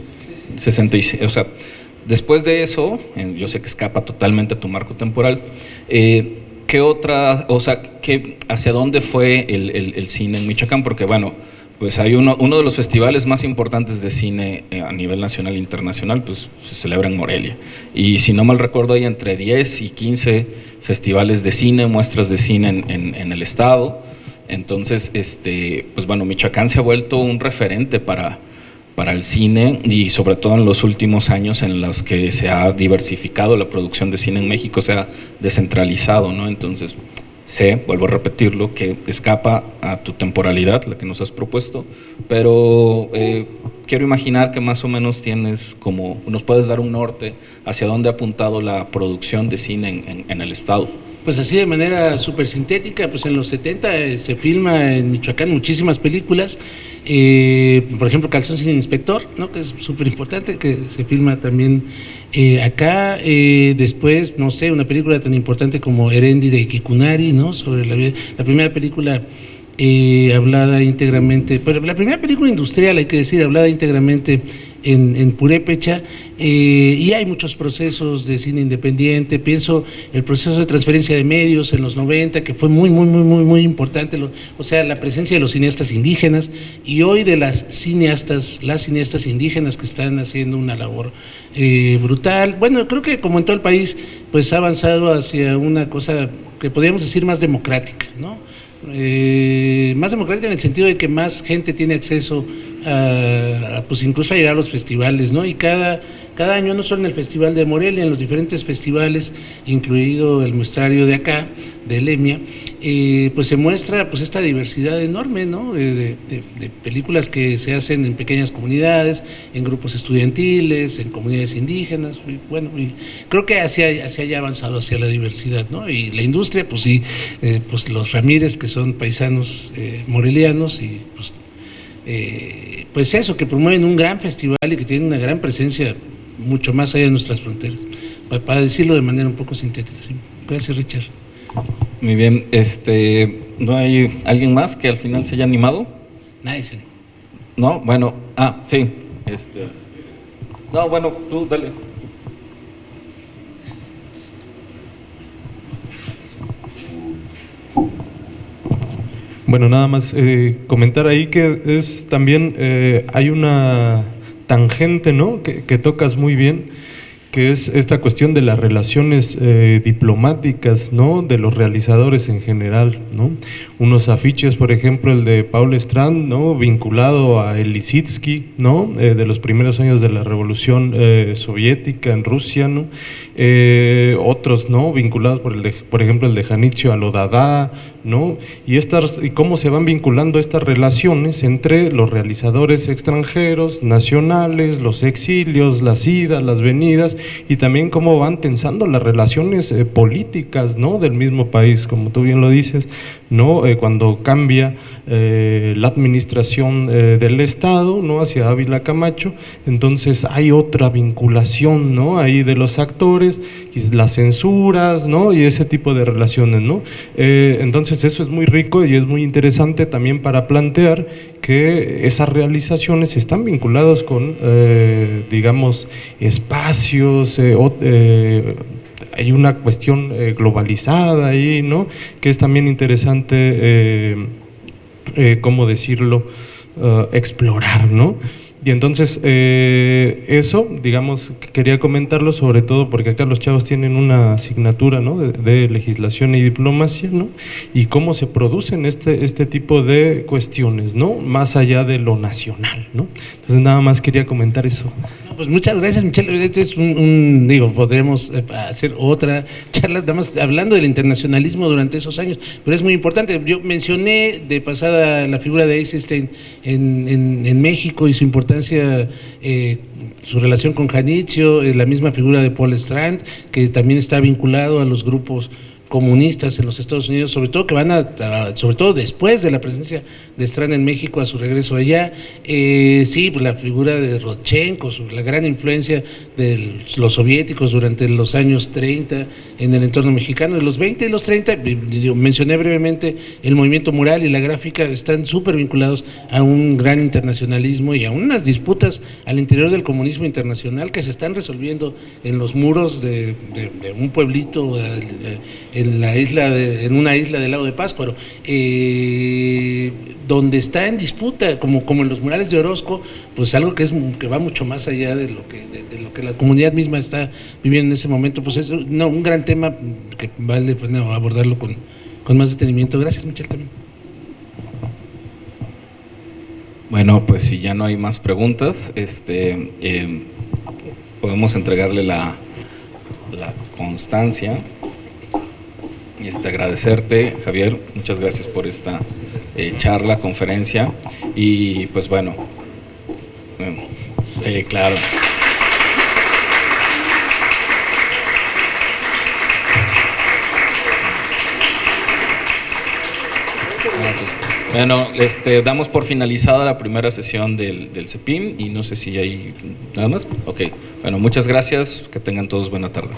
66, o sea, después de eso, yo sé que escapa totalmente a tu marco temporal, ¿qué otra, o sea, hacia dónde fue el cine en Michoacán? Porque bueno, pues hay uno de los festivales más importantes de cine a nivel nacional e internacional, pues se celebra en Morelia, y si no mal recuerdo hay entre 10 y 15 festivales de cine, muestras de cine en el estado. Entonces, pues bueno, Michoacán se ha vuelto un referente para el cine, y sobre todo en los últimos años en los que se ha diversificado la producción de cine en México, se ha descentralizado, ¿no? Entonces, vuelvo a repetirlo, que escapa a tu temporalidad, la que nos has propuesto, pero quiero imaginar que más o menos nos puedes dar un norte hacia dónde ha apuntado la producción de cine en el estado. Pues así de manera súper sintética, pues en los 70 se filma en Michoacán muchísimas películas, por ejemplo Calzón sin Inspector, ¿no?, que es súper importante, que se filma también acá. Después, no sé, una película tan importante como Erendi de Kikunari, ¿no?, sobre la primera película hablada íntegramente, pero la primera película industrial, hay que decir, hablada íntegramente en purépecha. Y hay muchos procesos de cine independiente. Pienso el proceso de transferencia de medios en los 90, que fue muy importante, o sea, la presencia de los cineastas indígenas, y hoy de las cineastas indígenas que están haciendo una labor brutal. Bueno, creo que como en todo el país, pues ha avanzado hacia una cosa que podríamos decir más democrática, ¿no? Más democrática en el sentido de que más gente tiene acceso pues incluso a llegar a los festivales, ¿no? Y cada año, no solo en el Festival de Morelia, en los diferentes festivales, incluido el muestrario de acá, de Lemia, pues se muestra pues esta diversidad enorme, ¿no?, de películas que se hacen en pequeñas comunidades, en grupos estudiantiles, en comunidades indígenas. Y bueno, y creo que hacia ya avanzado hacia la diversidad, ¿no? Y la industria, pues sí, pues los Ramírez, que son paisanos morelianos, y pues eso, que promueven un gran festival y que tienen una gran presencia mucho más allá de nuestras fronteras, para decirlo de manera un poco sintética. ¿Sí? Gracias, Richard. Muy bien, ¿no hay alguien más que al final se haya animado? Nadie se. No, bueno, sí, no, bueno, tú dale. Bueno, nada más comentar ahí que es también hay una tangente, ¿no?, que tocas muy bien, que es esta cuestión de las relaciones diplomáticas, ¿no?, de los realizadores en general, ¿no? Unos afiches, por ejemplo, el de Paul Strand, ¿no?, vinculado a el Lissitzky, ¿no?, de los primeros años de la Revolución Soviética en Rusia, ¿no? Otros, ¿no?, vinculados por ejemplo, el de Janitzio a lo Dada, ¿no? Y cómo se van vinculando estas relaciones entre los realizadores extranjeros, nacionales, los exilios, las idas, las venidas, y también cómo van tensando las relaciones políticas, ¿no?, del mismo país, como tú bien lo dices, ¿no? Cuando cambia la administración del Estado, ¿no?, hacia Ávila Camacho, entonces hay otra vinculación, ¿no?, ahí de los actores, y las censuras, ¿no?, y ese tipo de relaciones, ¿no? Entonces eso es muy rico y es muy interesante también para plantear que esas realizaciones están vinculadas con, digamos, espacios, hay una cuestión globalizada ahí, ¿no?, que es también interesante, ¿cómo decirlo?, explorar, ¿no? Y entonces eso, digamos, quería comentarlo sobre todo porque acá los chavos tienen una asignatura, ¿no?, de legislación y diplomacia, ¿no?, y cómo se producen este tipo de cuestiones, ¿no?, más allá de lo nacional, ¿no? Entonces nada más quería comentar eso. Pues muchas gracias, Michelle. Este es podremos hacer otra charla, nada más hablando del internacionalismo durante esos años, pero es muy importante. Yo mencioné de pasada la figura de Eisenstein en México y su importancia, su relación con Janitzio, la misma figura de Paul Strand, que también está vinculado a los grupos comunistas en los Estados Unidos, sobre todo que sobre todo después de la presencia de Strand en México, a su regreso allá. Sí, pues la figura de Rodchenko, la gran influencia de los soviéticos durante los años 30 en el entorno mexicano, de los 20 y los 30, mencioné brevemente el movimiento mural y la gráfica, están súper vinculados a un gran internacionalismo y a unas disputas al interior del comunismo internacional que se están resolviendo en los muros de un pueblito en una isla del lago de Pátzcuaro, donde está en disputa, como en los murales de Orozco, pues algo que va mucho más allá de lo que la comunidad misma está viviendo en ese momento. Pues es un gran tema que vale abordarlo con más detenimiento. Gracias, Michelle, también. Bueno, pues si ya no hay más preguntas, podemos entregarle la constancia y agradecerte, Javier, muchas gracias por esta charla, conferencia, y pues bueno, sí, claro. Bueno, damos por finalizada la primera sesión del CEPIM y no sé si hay nada más. Ok, bueno, muchas gracias, que tengan todos buena tarde.